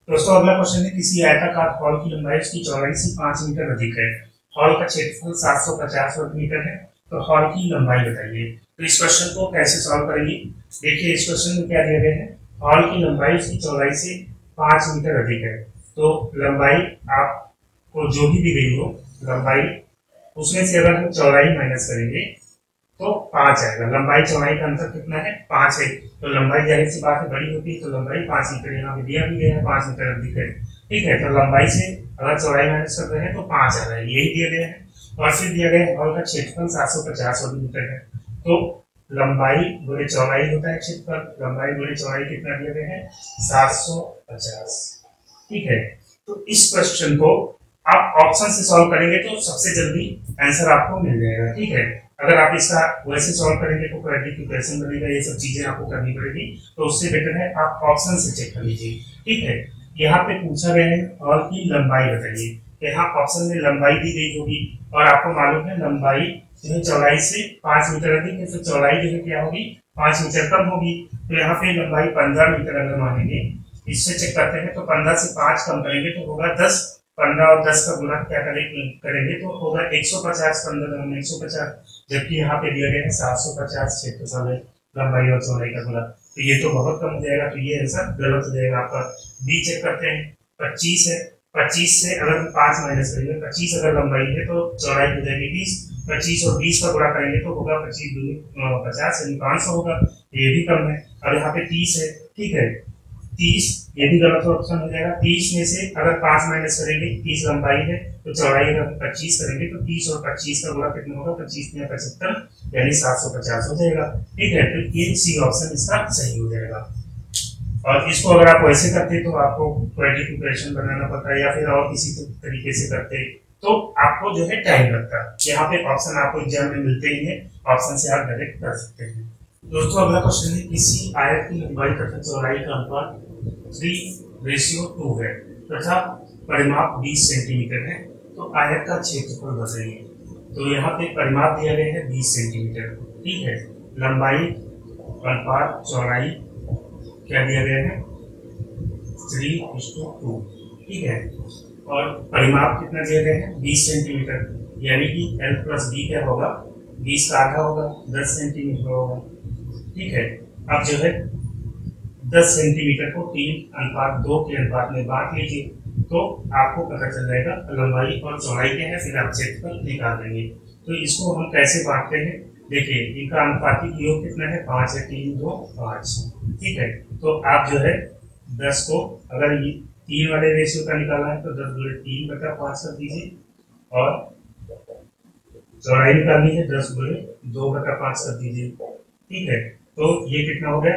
A: दोस्तों अगला क्वेश्चन है, किसी आयताकार हॉल की लंबाई उसकी चौड़ाई से 5 मीटर अधिक है। हॉल का क्षेत्रफल 750 वर्ग मीटर है, तो हॉल की लंबाई बताइए। तो इस क्वेश्चन को कैसे सॉल्व करेंगे, देखिए इस क्वेश्चन में क्या दिया गया है, हॉल की लंबाई उसकी चौड़ाई से 5 मीटर अधिक है। तो लंबाई आपको जो भी दी गई हो लंबाई, उसमें से अगर हम चौड़ाई माइनस करेंगे तो 5 आएगा। लंबाई चौड़ाई का अंतर कितना है 5 है, तो लंबाई जाहिर सी बात है बड़ी होती है, तो लंबाई 5 मीटर यहाँ पे दिया भी गया है 5 मीटर अधिक है। ठीक है, तो लंबाई से अगर चौड़ाई माइनस कर रहे हैं तो 5 आ रहा है, यही दिया गया है। और फिर दिया गया है हॉल का क्षेत्रफल 750 वर्ग मीटर है, तो लंबाई गुणे चौड़ाई होता है क्षेत्रफल, लंबाई गुणे चौड़ाई कितना दिया गया है 750। ठीक है, तो इस क्वेश्चन को आप ऑप्शन से सॉल्व करेंगे तो सबसे जल्दी आंसर आपको मिल जाएगा। ठीक है, अगर आप इसका वैसे सॉल्व करेंगे तो क्वाड्रेटिक इक्वेशन बनेगा, ये सब चीजें आपको करनी पड़ेगी, तो उससे बेटर है आप ऑप्शन से चेक कर लीजिए। ठीक है, यहाँ पे पूछा गया है हॉल की लंबाई बताइए, यहाँ ऑप्शन में लंबाई दी गई होगी और आपको मालूम है लंबाई जो है चौड़ाई से 5 मीटर अधिक है, तो चौड़ाई जो है क्या होगी 5 मीटर कम होगी, तो यहाँ पे लंबाई 15 मीटर अगर मानेंगे, इससे चेक करते हैं तो 15 से 5 कम करेंगे तो होगा 10, 15 और 10 का गुणा क्या करेंगे तो होगा 150, 15 में 150, जबकि यहाँ पे दिया गया है 750 क्षेत्रफल है, लंबाई और चौड़ाई का गुणा, तो ये तो बहुत कम हो जाएगा, तो ये आंसर गलत हो जाएगा आपका। बी चेक करते हैं, 25 है, 25 से अगर हम 5 माइनस करेंगे, 25 अगर लंबाई है तो चौड़ाई हो जाएगी 20, 25 और 20 का गुणा करेंगे तो होगा 25 दूनी 50 यानी 500 होगा, ये भी कम है। और यहाँ पे 30 है, ठीक है 30, ये भी गलत ऑप्शन हो जाएगा। 30 में से अगर 5 माइनस करेंगे, 30 लंबाई है तो चौड़ाई अगर 25 करेंगे तो 30 और 25 का गुणा कितना होगा, 25 में 75 यानी 750 हो जाएगा। ठीक है, तो ये सी ऑप्शन इसका सही हो जाएगा। और इसको अगर आप वैसे करते तो आपको क्वाड्रेटिक इक्वेशन बनाना पड़ता है या फिर और किसी तरीके से करते तो आपको जो है टाइम लगता है। यहाँ पे ऑप्शन आपको एग्जाम में मिलते ही है, ऑप्शन से आप डायरेक्ट कर सकते हैं। दोस्तों अगला क्वेश्चन है, किसी आयत की लंबाई तथा चौड़ाई का अनुपात 3:2 है तथा परिमाप 20 सेंटीमीटर है, तो आयत का क्षेत्रफल बताइए। तो यहाँ पे परिमाप दिया गया है 20 सेंटीमीटर। ठीक है, लंबाई अनुपात चौड़ाई क्या दिया गया है 3:2। ठीक है, और परिमाप कितना दिया गया है 20 सेंटीमीटर, यानी कि L प्लस बी क्या होगा, 20 का आधा होगा, 10 सेंटीमीटर होगा। ठीक है, अब जो है 10 सेंटीमीटर को 3:2 के अनुपात में बांट लीजिए, तो आपको पता चल जाएगा लंबाई और चौड़ाई क्या है, फिर आप क्षेत्रफल निकाल देंगे। तो इसको हम कैसे बांटते हैं, देखिए इनका अनुपातिक योग कितना है, 5 है, 3 2 5। ठीक है, तो आप जो है 10 को अगर ये 3 वाले रेशियो का निकालना है तो 10 गुणे 3/5 कर दीजिए, और चौड़ाई निकालनी है 10 गुणे 2/5 कर दीजिए। ठीक है, तो ये कितना हो गया,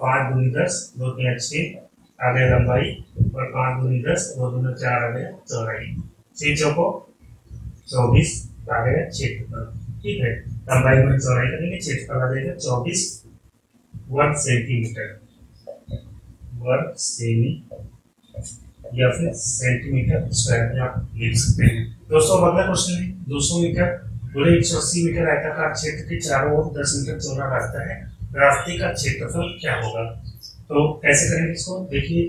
A: 5 दूनी 10, 2 3 6 आ गया लंबाई, और 5 दूनी 10, 2 दूनी 4 आ गया चौड़ाई, 6 चौको 24 आ गया क्षेत्रफल। ठीक है, लंबाई में चौड़ाई करेंगे, क्षेत्रफल आ जाएगा 24 वर्ग सेंटीमीटर, वर्ग सेमी या फिर सेंटीमीटर स्क्वायर में आप लिख सकते हैं। दोस्तों अगला क्वेश्चन है, 200 मीटर पूरे 180 मीटर आयताकार क्षेत्र के चारों ओर 10 मीटर चौड़ा रास्ता है, रास्ते का क्षेत्रफल क्या होगा। तो कैसे करेंगे इसको, देखिए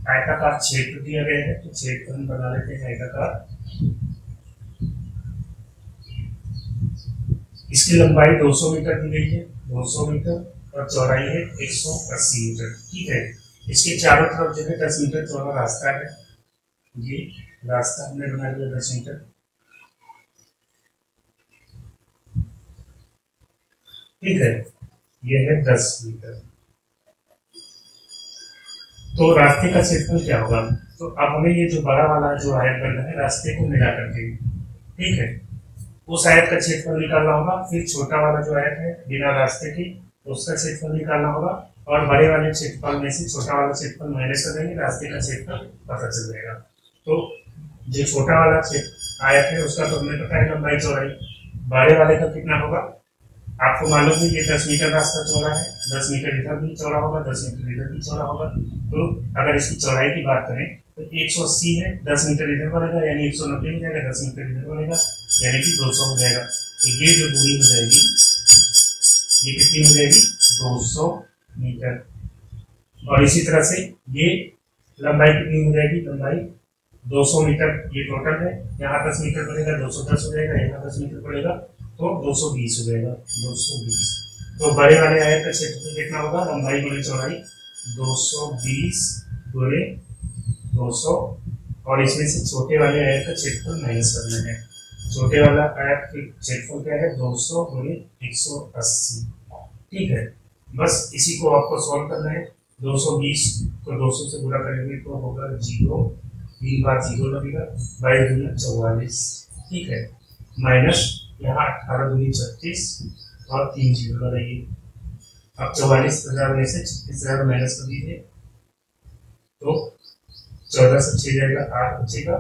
A: आयताकार क्षेत्र दिया गया है, तो क्षेत्र हम बना लेते हैं आयताकार। इसकी लंबाई 200 मीटर दी गई है, 200 मीटर, और चौड़ाई है 180 मीटर। ठीक है, इसके चारों तरफ जो है 10 मीटर चौड़ा रास्ता है, ये रास्ता हमने बना लिया 10 मीटर। ठीक है, ये है 10 मीटर, तो रास्ते का क्षेत्रफल क्या होगा। तो अब हमें ये जो बड़ा वाला जो आयत बन रहा है रास्ते को मिला करके, ठीक है, उस आयत का क्षेत्रफल निकालना होगा, फिर छोटा वाला जो आयत है बिना रास्ते की उसका क्षेत्रफल निकालना होगा, और बड़े वाले क्षेत्रफल में से छोटा वाला क्षेत्रफल माइनस कर देंगे, रास्ते का क्षेत्रफल पता चल जाएगा। तो जो छोटा वाला क्षेत्र आयत है उसका तो हमें पता है लंबाई चौड़ाई, बड़े वाले का कितना होगा आपको मालूम है, ये 10 मीटर रास्ता चौड़ा है, 10 मीटर इधर भी चौड़ा होगा, 10 मीटर इधर भी चौड़ा होगा। तो अगर इसकी चौड़ाई की बात करें तो 180 है, 10 मीटर इधर बढ़ेगा यानी 190 हो जाएगा, 10 मीटर इधर बढ़ेगा यानी कि 200 हो जाएगा। तो ये जो दूरी हो जाएगी ये कितनी हो जाएगी, 200 मीटर। और इसी तरह से ये लंबाई कितनी हो जाएगी, लंबाई 200 मीटर ये टोटल है, यहाँ 10 मीटर पड़ेगा 210 हो जाएगा, यहाँ 10 मीटर पड़ेगा तो 220 हो जाएगा, 220। तो बड़े वाले आयत का क्षेत्रफल कितना होगा, लंबाई गुणे चौड़ाई 220 गुणे 200, और इसमें से छोटे वाले आयत का क्षेत्रफल माइनस करना है। छोटे वाला आयत का क्षेत्रफल क्या है, 200 गुणे 180। ठीक है, बस इसी को आपको सॉल्व करना है। 220 को 200 से गुणा करेंगे तो होगा 0, 3 बार 0 लगेगा, 22 दूनी 44। ठीक है, माइनस यहाँ 18 दूनी 36 और 3 0 लगाइए। अब 44,000 में से 36,000 माइनस कर दीजिए तो 14 से 6 जाएगा, 8 बचेगा,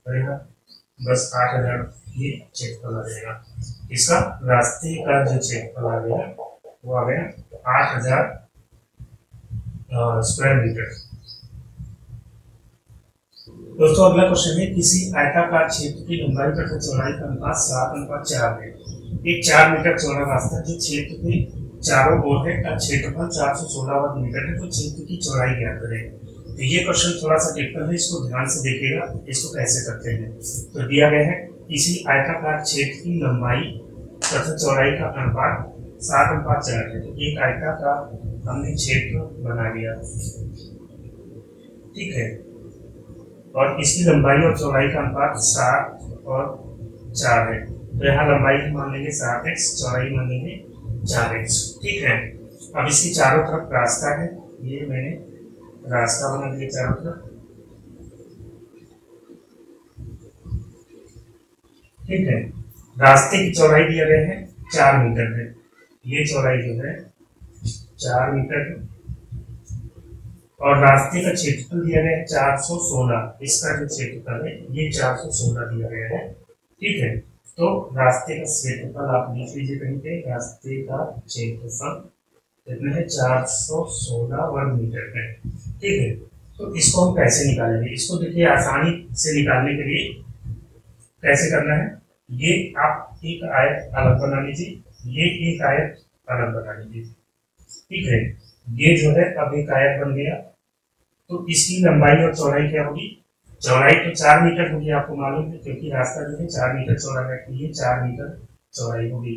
A: और यहाँ बस 8,000 ये क्षेत्रफल आ जाएगा। इसका रास्ते का जो क्षेत्रफल आ गया वो आ गया 8,000 स्क्वायर मीटर। दोस्तों अगला क्वेश्चन है, किसी आयताकार क्षेत्र की लंबाई तथा चौड़ाई का अनुपात 7:4 है। एक 4 मीटर चौड़ा रास्ता जो क्षेत्र के चारों ओर है का क्षेत्रफल 416 वर्ग मीटर है, तो क्षेत्र की चौड़ाई ज्ञात करें। तो ये क्वेश्चन थोड़ा सा डिफिकल्ट है, इसको ध्यान से देखिएगा, इसको कैसे करते हैं। तो दिया गया है किसी आयताकार क्षेत्र की लंबाई तथा चौड़ाई का अनुपात 7:4 है, तो एक आयताकार हमने क्षेत्र बना लिया। ठीक है, और इसकी लंबाई और चौड़ाई का अनुपात 7 और 4 है, तो यहाँ लंबाई मान लेंगे 7x, चौड़ाई मान लेंगे 4x। ठीक है, अब इसकी चारों तरफ रास्ता है, ये मैंने रास्ता बना दिया चारों तरफ। ठीक है, रास्ते की चौड़ाई दिया गया है 4 मीटर है, ये चौड़ाई जो है 4 मीटर है, और रास्ते का क्षेत्रफल दिया गया है 416, इसका जो क्षेत्रफल है ये 416 दिया गया है। ठीक है, तो रास्ते का क्षेत्रफल आप लिख लीजिए कहीं पे, रास्ते का क्षेत्रफल कितना है, 416 वर्ग मीटर है। ठीक है, तो इसको हम कैसे निकालेंगे, इसको देखिए आसानी से निकालने के लिए कैसे करना है, ये आप एक आयत अलग बना लीजिए, ये एक आयत अलग बना लीजिए। ठीक है, ये जो है अब एक आयत बन गया, तो इसकी लंबाई और चौड़ाई क्या होगी, चौड़ाई तो 4 मीटर होगी, आपको मालूम है, क्योंकि रास्ता जो है 4 मीटर चौड़ा है, तो ये 4 मीटर चौड़ाई होगी।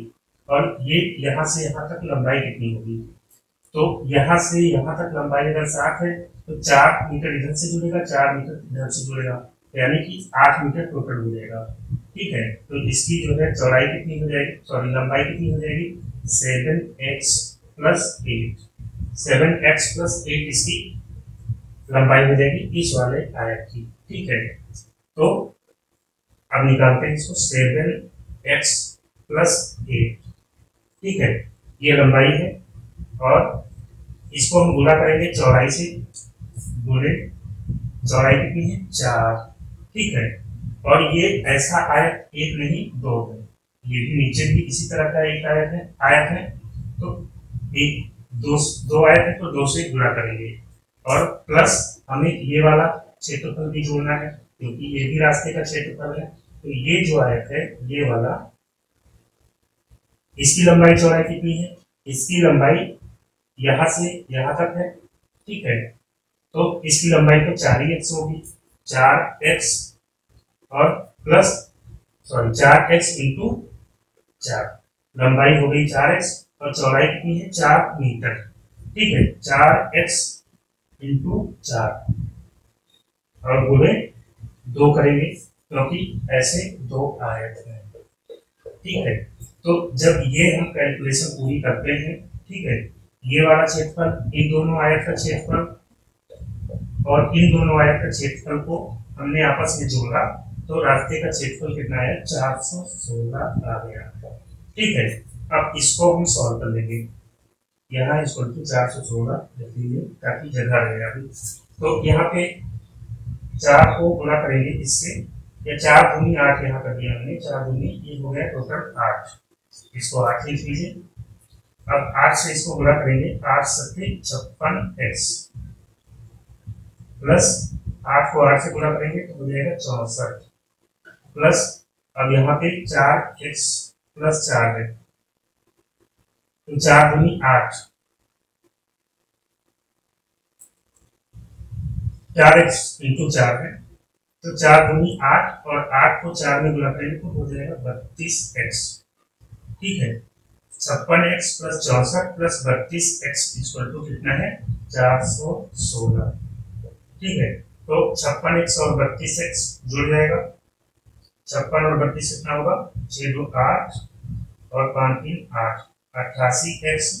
A: और ये यहाँ से यहाँ तक लंबाई कितनी होगी, तो यहाँ से यहाँ तक लंबाई अगर 7 है तो 4 मीटर इधर से जुड़ेगा, 4 मीटर इधर से जुड़ेगा, यानी कि 8 मीटर टोटल हो जाएगा। ठीक है, तो इसकी जो है चौड़ाई कितनी हो जाएगी, सॉरी लंबाई कितनी हो जाएगी, 7x प्लस 8, 7x प्लस 8 इसकी लंबाई हो जाएगी इस वाले आयत की। ठीक है, तो अब निकालते हैं इसको, 7x प्लस 8। ठीक है, ये लंबाई है और इसको हम गुणा करेंगे चौड़ाई से, गुणे चौड़ाई कितनी है 4। ठीक है, और ये ऐसा आयत एक नहीं दो है, ये भी नीचे भी इसी तरह का एक आयत है, तो एक दो आयत है तो 2 से गुणा करेंगे, और प्लस हमें ये वाला क्षेत्रफल भी जोड़ना है क्योंकि ये भी रास्ते का क्षेत्रफल है। तो ये जो आयत है ये वाला, इसकी लंबाई चौड़ाई कितनी है, इसकी लंबाई यहां से यहां तक है। ठीक है, तो इसकी लंबाई तो 4x होगी, 4x और प्लस सॉरी 4x इंटू 4, लंबाई हो गई 4x और चौड़ाई कितनी है 4 मीटर। ठीक है, 4x इंटू 4 और गुणे 2 करेंगे क्योंकि ऐसे 2 आयत हैं। ठीक है, तो जब ये हम कैलकुलेशन पूरी करते हैं, ठीक है, ये वाला क्षेत्रफल, इन दोनों आयत का क्षेत्रफल और इन दोनों आयत का क्षेत्रफल को हमने आपस में जोड़ा, तो रास्ते का क्षेत्रफल कितना है 416 आ गया। ठीक है, अब इसको हम सॉल्व कर लेंगे, यहाँ इसको 416 रखेंगे ताकि जगह रहे अभी। तो यहाँ पे 4 को गुणा करेंगे इससे, या 4 दूनी 8 यहाँ कर दिया हमने, 4 दूनी ये हो गया टोटल 8, इसको 8 लिख लीजिए। अब 8 से इसको गुणा करेंगे, 8 सत्ते 56x प्लस 8 को 8 से गुणा करेंगे तो हो जाएगा 64 प्लस, अब यहाँ पे 4x प्लस 4 है तो 4 दूनी 8, 4x इंटू 4 है तो 4 दूनी 8 और 8 को 4 में गुणा करेंगे तो हो जाएगा 32x। ठीक है, 56x plus 64 plus 32x equal to कितना है 416। ठीक है, तो 56x और 32x जुड़ जाएगा, 56 और 32 कितना होगा 6 2 8 और 5 3 8, 88x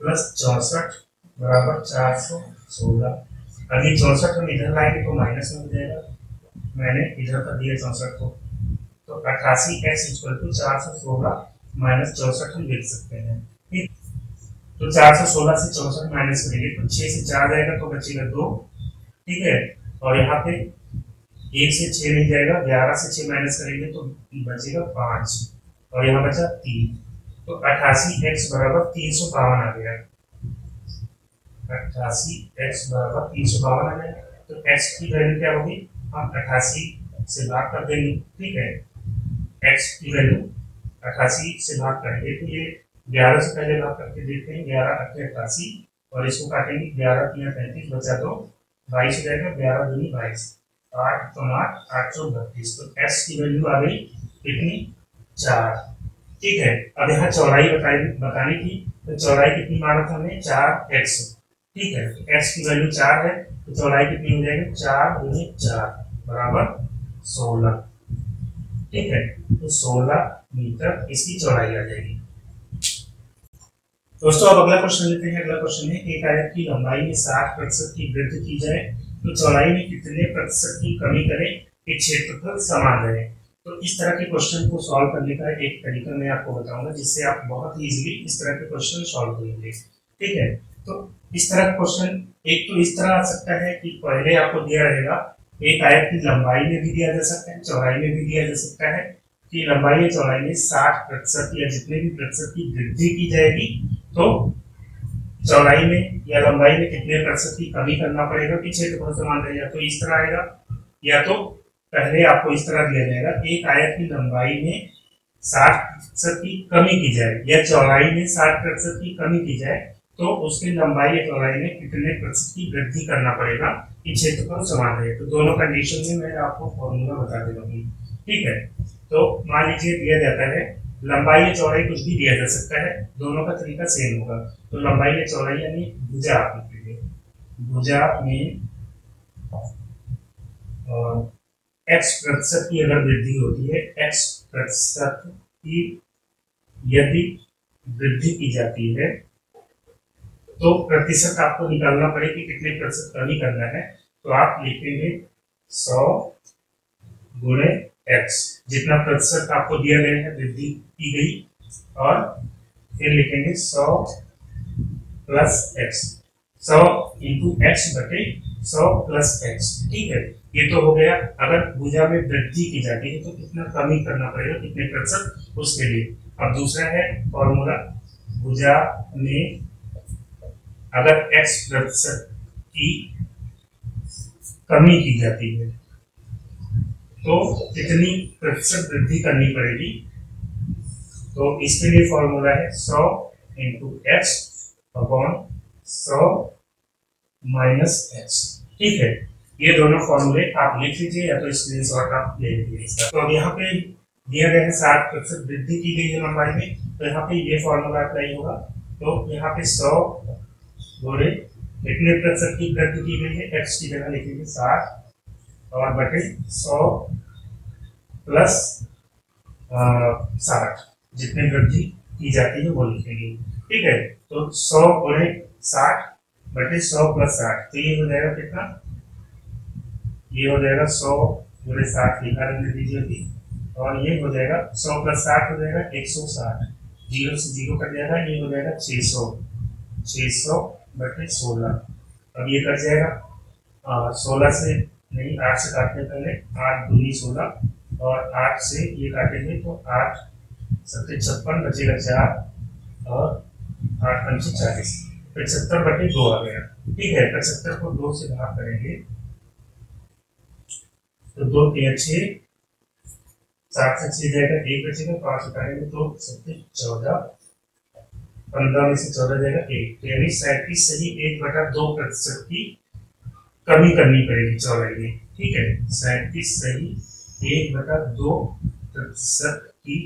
A: प्लस 64 बराबर 416। अभी 64 हम इधर लाएंगे तो माइनस में हो जाएगा, मैंने इधर कर दिया 64 को, तो 88x इक्वल टू 416 माइनस 64 हम लिख सकते हैं। ठीक, तो 416 से 64 माइनस करेंगे तो 6 से 4 जाएगा तो बचेगा 2। ठीक है, और यहाँ पे 1 से 6 नहीं जाएगा, 11 से 6 माइनस करेंगे तो बचेगा 5 और यहाँ बचा 3, तो 88x बराबर 352 आ गया, 88x बराबर 352 आ गया। तो x की वैल्यू क्या होगी, हम 88 से भाग कर देंगे। ठीक है, x की वैल्यू 88 से भाग करेंगे तो ये 11 से पहले भाग करके देखते हैं, 11 8 88 और इसको काटेंगे, 11 3 35 बचा तो 22 हो जाएगा, 11 दूनी 22, 8 तो 8 832, तो x की वैल्यू आ गई कितनी 4। ठीक है, अब यहाँ चौड़ाई बताने की, तो चौड़ाई कितनी माना था हमने 4x। ठीक है, तो x की वैल्यू 4 है तो चौड़ाई कितनी हो जाएगी 4 गुणे 4 बराबर 16। ठीक है, तो 16 मीटर इसकी चौड़ाई आ जाएगी। दोस्तों अब अगला क्वेश्चन लेते हैं। अगला क्वेश्चन है, एक आयत की लंबाई में 60% की वृद्धि की जाए तो चौड़ाई में कितने प्रतिशत की कमी करें कि क्षेत्रफल समान रहे। तो इस तरह के क्वेश्चन को सॉल्व करने का एक तरीका मैं आपको बताऊंगा जिससे आप बहुत ही इजीली इस तरह के क्वेश्चन सॉल्व करेंगे। ठीक है, तो इस तरह का क्वेश्चन एक तो इस तरह आ सकता है कि पहले आपको दिया रहेगा, एक आयत की लंबाई में भी दिया जा सकता है, चौड़ाई में भी दिया जा सकता है कि लंबाई या चौड़ाई में 60% या जितने भी प्रतिशत की वृद्धि की जाएगी तो चौड़ाई में या लंबाई में कितने प्रतिशत की कमी करना पड़ेगा कि क्षेत्रफल समान रहेगा। तो इस तरह आएगा, या तो पहले आपको इस तरह दिया जाएगा, एक आयत की लंबाई में 60% की कमी की जाए या चौड़ाई में 60% की कमी की जाए तो उसकी लंबाई या चौड़ाई में कितने प्रतिशत की वृद्धि करना पड़ेगा कि क्षेत्रफल समान रहे। तो दोनों कंडीशन में मैं आपको फॉर्मूला बता देता हूँ। ठीक है, तो मान लीजिए दिया जाता है लंबाई या चौड़ाई कुछ भी दिया जा सकता है, दोनों का तरीका सेम होगा। तो लंबाई या चौड़ाई यानी भुजा आप लिखेंगे, भुजा में x प्रतिशत की अगर वृद्धि होती है, x प्रतिशत की यदि वृद्धि की जाती है तो प्रतिशत आपको निकालना पड़ेगा कि कितने प्रतिशत कमी करना है। तो आप लिखेंगे 100 गुणे x, जितना प्रतिशत आपको दिया गया है वृद्धि की गई, और फिर लिखेंगे 100 प्लस x, 100 इंटू एक्स बटे 100 प्लस x। ठीक है, ये तो हो गया अगर भुजा में वृद्धि की जाती है तो कितना कमी करना पड़ेगा, कितने प्रतिशत, उसके लिए। अब दूसरा है फॉर्मूला, भुजा में अगर x प्रतिशत की कमी की जाती है तो कितनी प्रतिशत वृद्धि करनी पड़ेगी। तो इसके लिए फॉर्मूला है 100 into x upon 100 minus x. ठीक है, ये दोनों फॉर्मूले आप लिख लीजिए या तो स्क्रीनशॉट आप ले लीजिए इसका। तो अब यहाँ पे दिया गया है 60% वृद्धि की गई है लंबाई में, तो यहाँ पे ये फॉर्मूला अप्लाई होगा। तो यहाँ पे 100 गुणे कितने प्रतिशत की वृद्धि की गई है, एक्स की जगह लिखेंगे 60 और बटे 100 प्लस 60, जितने वृद्धि की जाती है वो लिखेंगे। ठीक है, तो 100 गुणे 60 बटे 100 प्लस 60, तो ये हो जाएगा कितना, ये हो जाएगा 100 गुणे 60 लिखा रहने दीजिए अभी, और ये हो जाएगा 100 प्लस 60 हो जाएगा 160, 0 से 0 कट जाएगा, ये हो जाएगा 600 बटे 16। अब ये कट जाएगा 16 से नहीं 8 से काटने पहले, 8 दूनी 16 और 8 से ये काटेंगे तो 8 सत्ते 56 बचेगा 4 और 8 पंचे 40, 75 बटे 2 आ गया। ठीक है, 75 को 2 से भाग करेंगे तो 2 3 6, 7 से 6 जाएगा 1 बचेगा, 5 उठाएंगे तो 7 14, 15 में से 14 जाएगा 1, यानी 37 सही 1/2% की कमी करनी पड़ेगी चौड़ाई में। ठीक है, 37 सही 1/2% की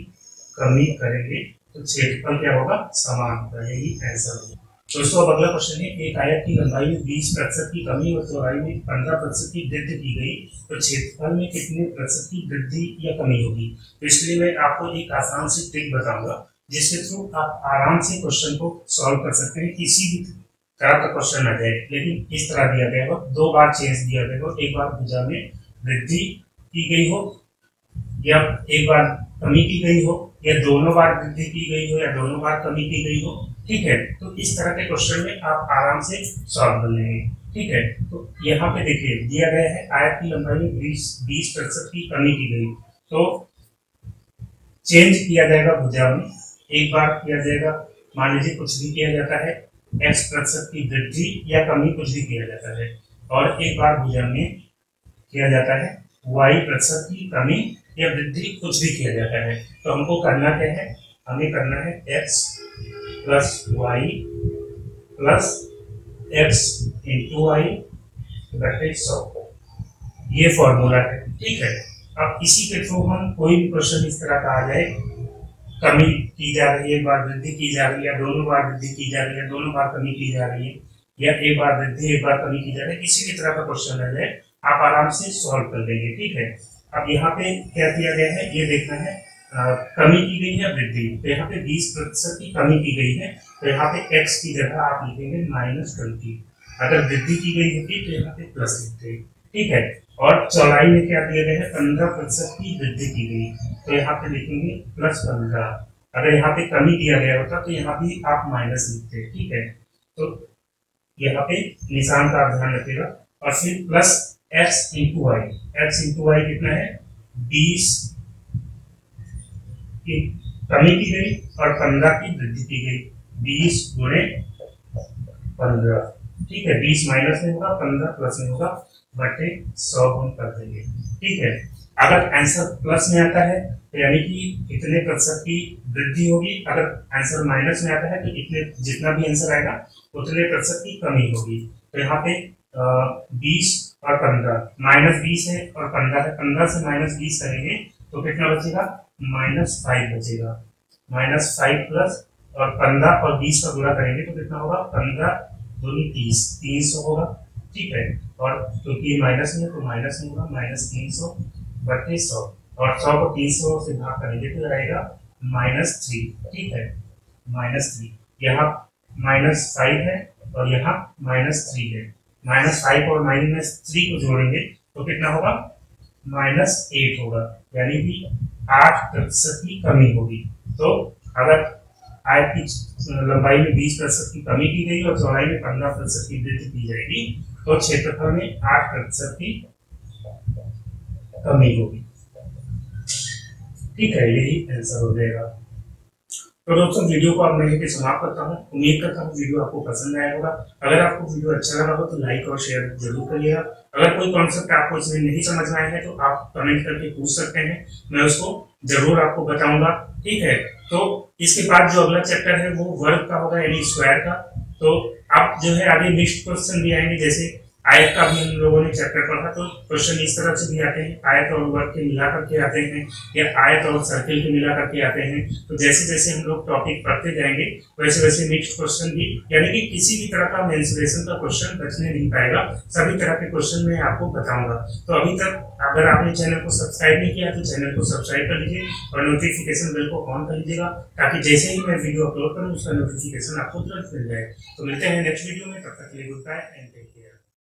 A: कमी करेंगे तो क्षेत्रफल क्या होगा, समान रहेगी, ऐसा होगा। दोस्तों अब अगला क्वेश्चन है, एक आयत की लंबाई में 20% की कमी और चौड़ाई में 15% की वृद्धि की गई तो क्षेत्रफल में कितने प्रतिशत की वृद्धि या कमी होगी। तो इसलिए मैं आपको एक आसान सी ट्रिक बताऊंगा जिसके थ्रू आप आराम से क्वेश्चन को सॉल्व कर सकते हैं। किसी भी तरह का क्वेश्चन आ जाए, लेकिन इस तरह दिया गया हो, 2 बार चेंज दिया गया हो, एक बार भुजा में वृद्धि की गई हो या एक बार कमी की गई हो, या दोनों बार वृद्धि की गई हो या दोनों बार कमी की गई हो। ठीक है, तो इस तरह के क्वेश्चन में आप आराम से सॉल्व कर लेंगे। ठीक है, तो यहाँ पे देखिए दिया गया है आयत की लंबाई में 20% की कमी की गई, तो चेंज किया जाएगा भुजा में, एक बार किया जाएगा, मान लीजिए कुछ भी किया जाता है, x प्रतिशत की वृद्धि या कमी कुछ भी किया जाता है, और एक बार भुजा में किया जाता है y प्रतिशत की कमी या वृद्धि कुछ भी किया जाता है। तो हमको करना क्या है, हमें करना है x plus Y plus x into Y बटे 100, ये फॉर्मूला है। ठीक है, अब इसी के थ्रू हम कोई भी क्वेश्चन इस तरह का आ जाए, कमी की जा रही है, एक बार वृद्धि की जा रही है, दोनों बार वृद्धि की जा रही है, दोनों बार कमी की जा रही है, या एक बार वृद्धि एक बार कमी की जा रही है, किसी भी तरह का क्वेश्चन आ जाए आप आराम से सॉल्व कर लेंगे। ठीक है, अब यहाँ पे क्या किया गया है ये देखना है, कमी की गई है वृद्धि, तो यहाँ पे 20% की कमी की गई है, तो यहाँ पे x की जगह आप लिखेंगे -20, अगर वृद्धि की गई होती तो यहाँ पे प्लस लिखते। ठीक है, और चौड़ाई में क्या दिया गया है, 15% की वृद्धि की गई, तो यहाँ पे लिखेंगे +15, अगर यहाँ पे कमी दिया गया होता तो यहाँ भी आप माइनस लिखते। ठीक है, तो यहाँ पे निशान का आप ध्यान रखिएगा, और फिर plus x into Y, x into Y कितना है, 20 की कमी की गई और 15 की वृद्धि की गई, 20 गुणे 15। ठीक है, 20 माइनस में होगा, 15 प्लस में होगा, बटे 100 हम कर देंगे। ठीक है, अगर आंसर प्लस में आता है तो यानी कि कितने प्रतिशत की वृद्धि होगी, अगर आंसर माइनस में आता है तो इतने, जितना भी आंसर आएगा उतने प्रतिशत की कमी होगी। तो यहाँ पे 20 और 15, -20 है और 15 है, 15 से -20 करेंगे तो कितना बचेगा, -5 बचेगा। -5 प्लस और 15 और 20 का गुणा करेंगे तो कितना होगा, 15 दूनी 30, 300 होगा। ठीक है, और क्योंकि ये माइनस में है तो माइनस में होगा, -300 बटे 100, और 100 को 300 से भाग करेंगे तो आएगा -3। ठीक है, -3, यहाँ -5 है और यहाँ -3 है। -5 और -3 को जोड़ेंगे तो कितना होगा, -8 होगा, यानी कि 8% की कमी होगी। तो अगर आयत की लंबाई में 20% की कमी की गई और चौड़ाई में 15% की वृद्धि की जाएगी तो क्षेत्रफल में 8% की कमी होगी। ठीक है, यही आंसर हो जाएगा। तो दोस्तों वीडियो को अब मैं यहीं पे समाप्त करता हूँ। उम्मीद करता हूँ वीडियो आपको पसंद आया होगा। अगर आपको वीडियो अच्छा लगा हो तो लाइक और शेयर जरूर करिएगा। अगर कोई कॉन्सेप्ट आपको इसमें नहीं समझ में आया है तो आप कमेंट करके पूछ सकते हैं, मैं उसको जरूर आपको बताऊंगा। ठीक है, तो इसके बाद जो अगला चैप्टर है वो वर्ग का होगा, यानी स्क्वायर का। तो आप जो है आगे मिक्स्ड क्वेश्चन भी आएंगे, जैसे आयत का भी हम लोगों ने चैप्टर पढ़ा तो क्वेश्चन इस तरह से भी आते हैं, आयत और वर्ग के मिला करके आते हैं या आयत और सर्किल के मिला करके आते हैं। तो जैसे जैसे हम लोग टॉपिक पढ़ते जाएंगे वैसे वैसे मिक्स्ड क्वेश्चन भी, यानी कि किसी भी तरह का मेंसुरेशन का क्वेश्चन बचने नहीं पाएगा, सभी तरह के क्वेश्चन मैं आपको बताऊंगा। तो अभी तक अगर आपने चैनल को सब्सक्राइब नहीं किया तो चैनल को सब्सक्राइब कर लीजिए और नोटिफिकेशन बेल को ऑन कर लीजिएगा, ताकि जैसे ही मैं वीडियो अपलोड करूँ उसका नोटिफिकेशन आपको तुरंत मिल जाए। तो मिलते हैं नेक्स्ट वीडियो में, तब तक के लिए goodbye and take care.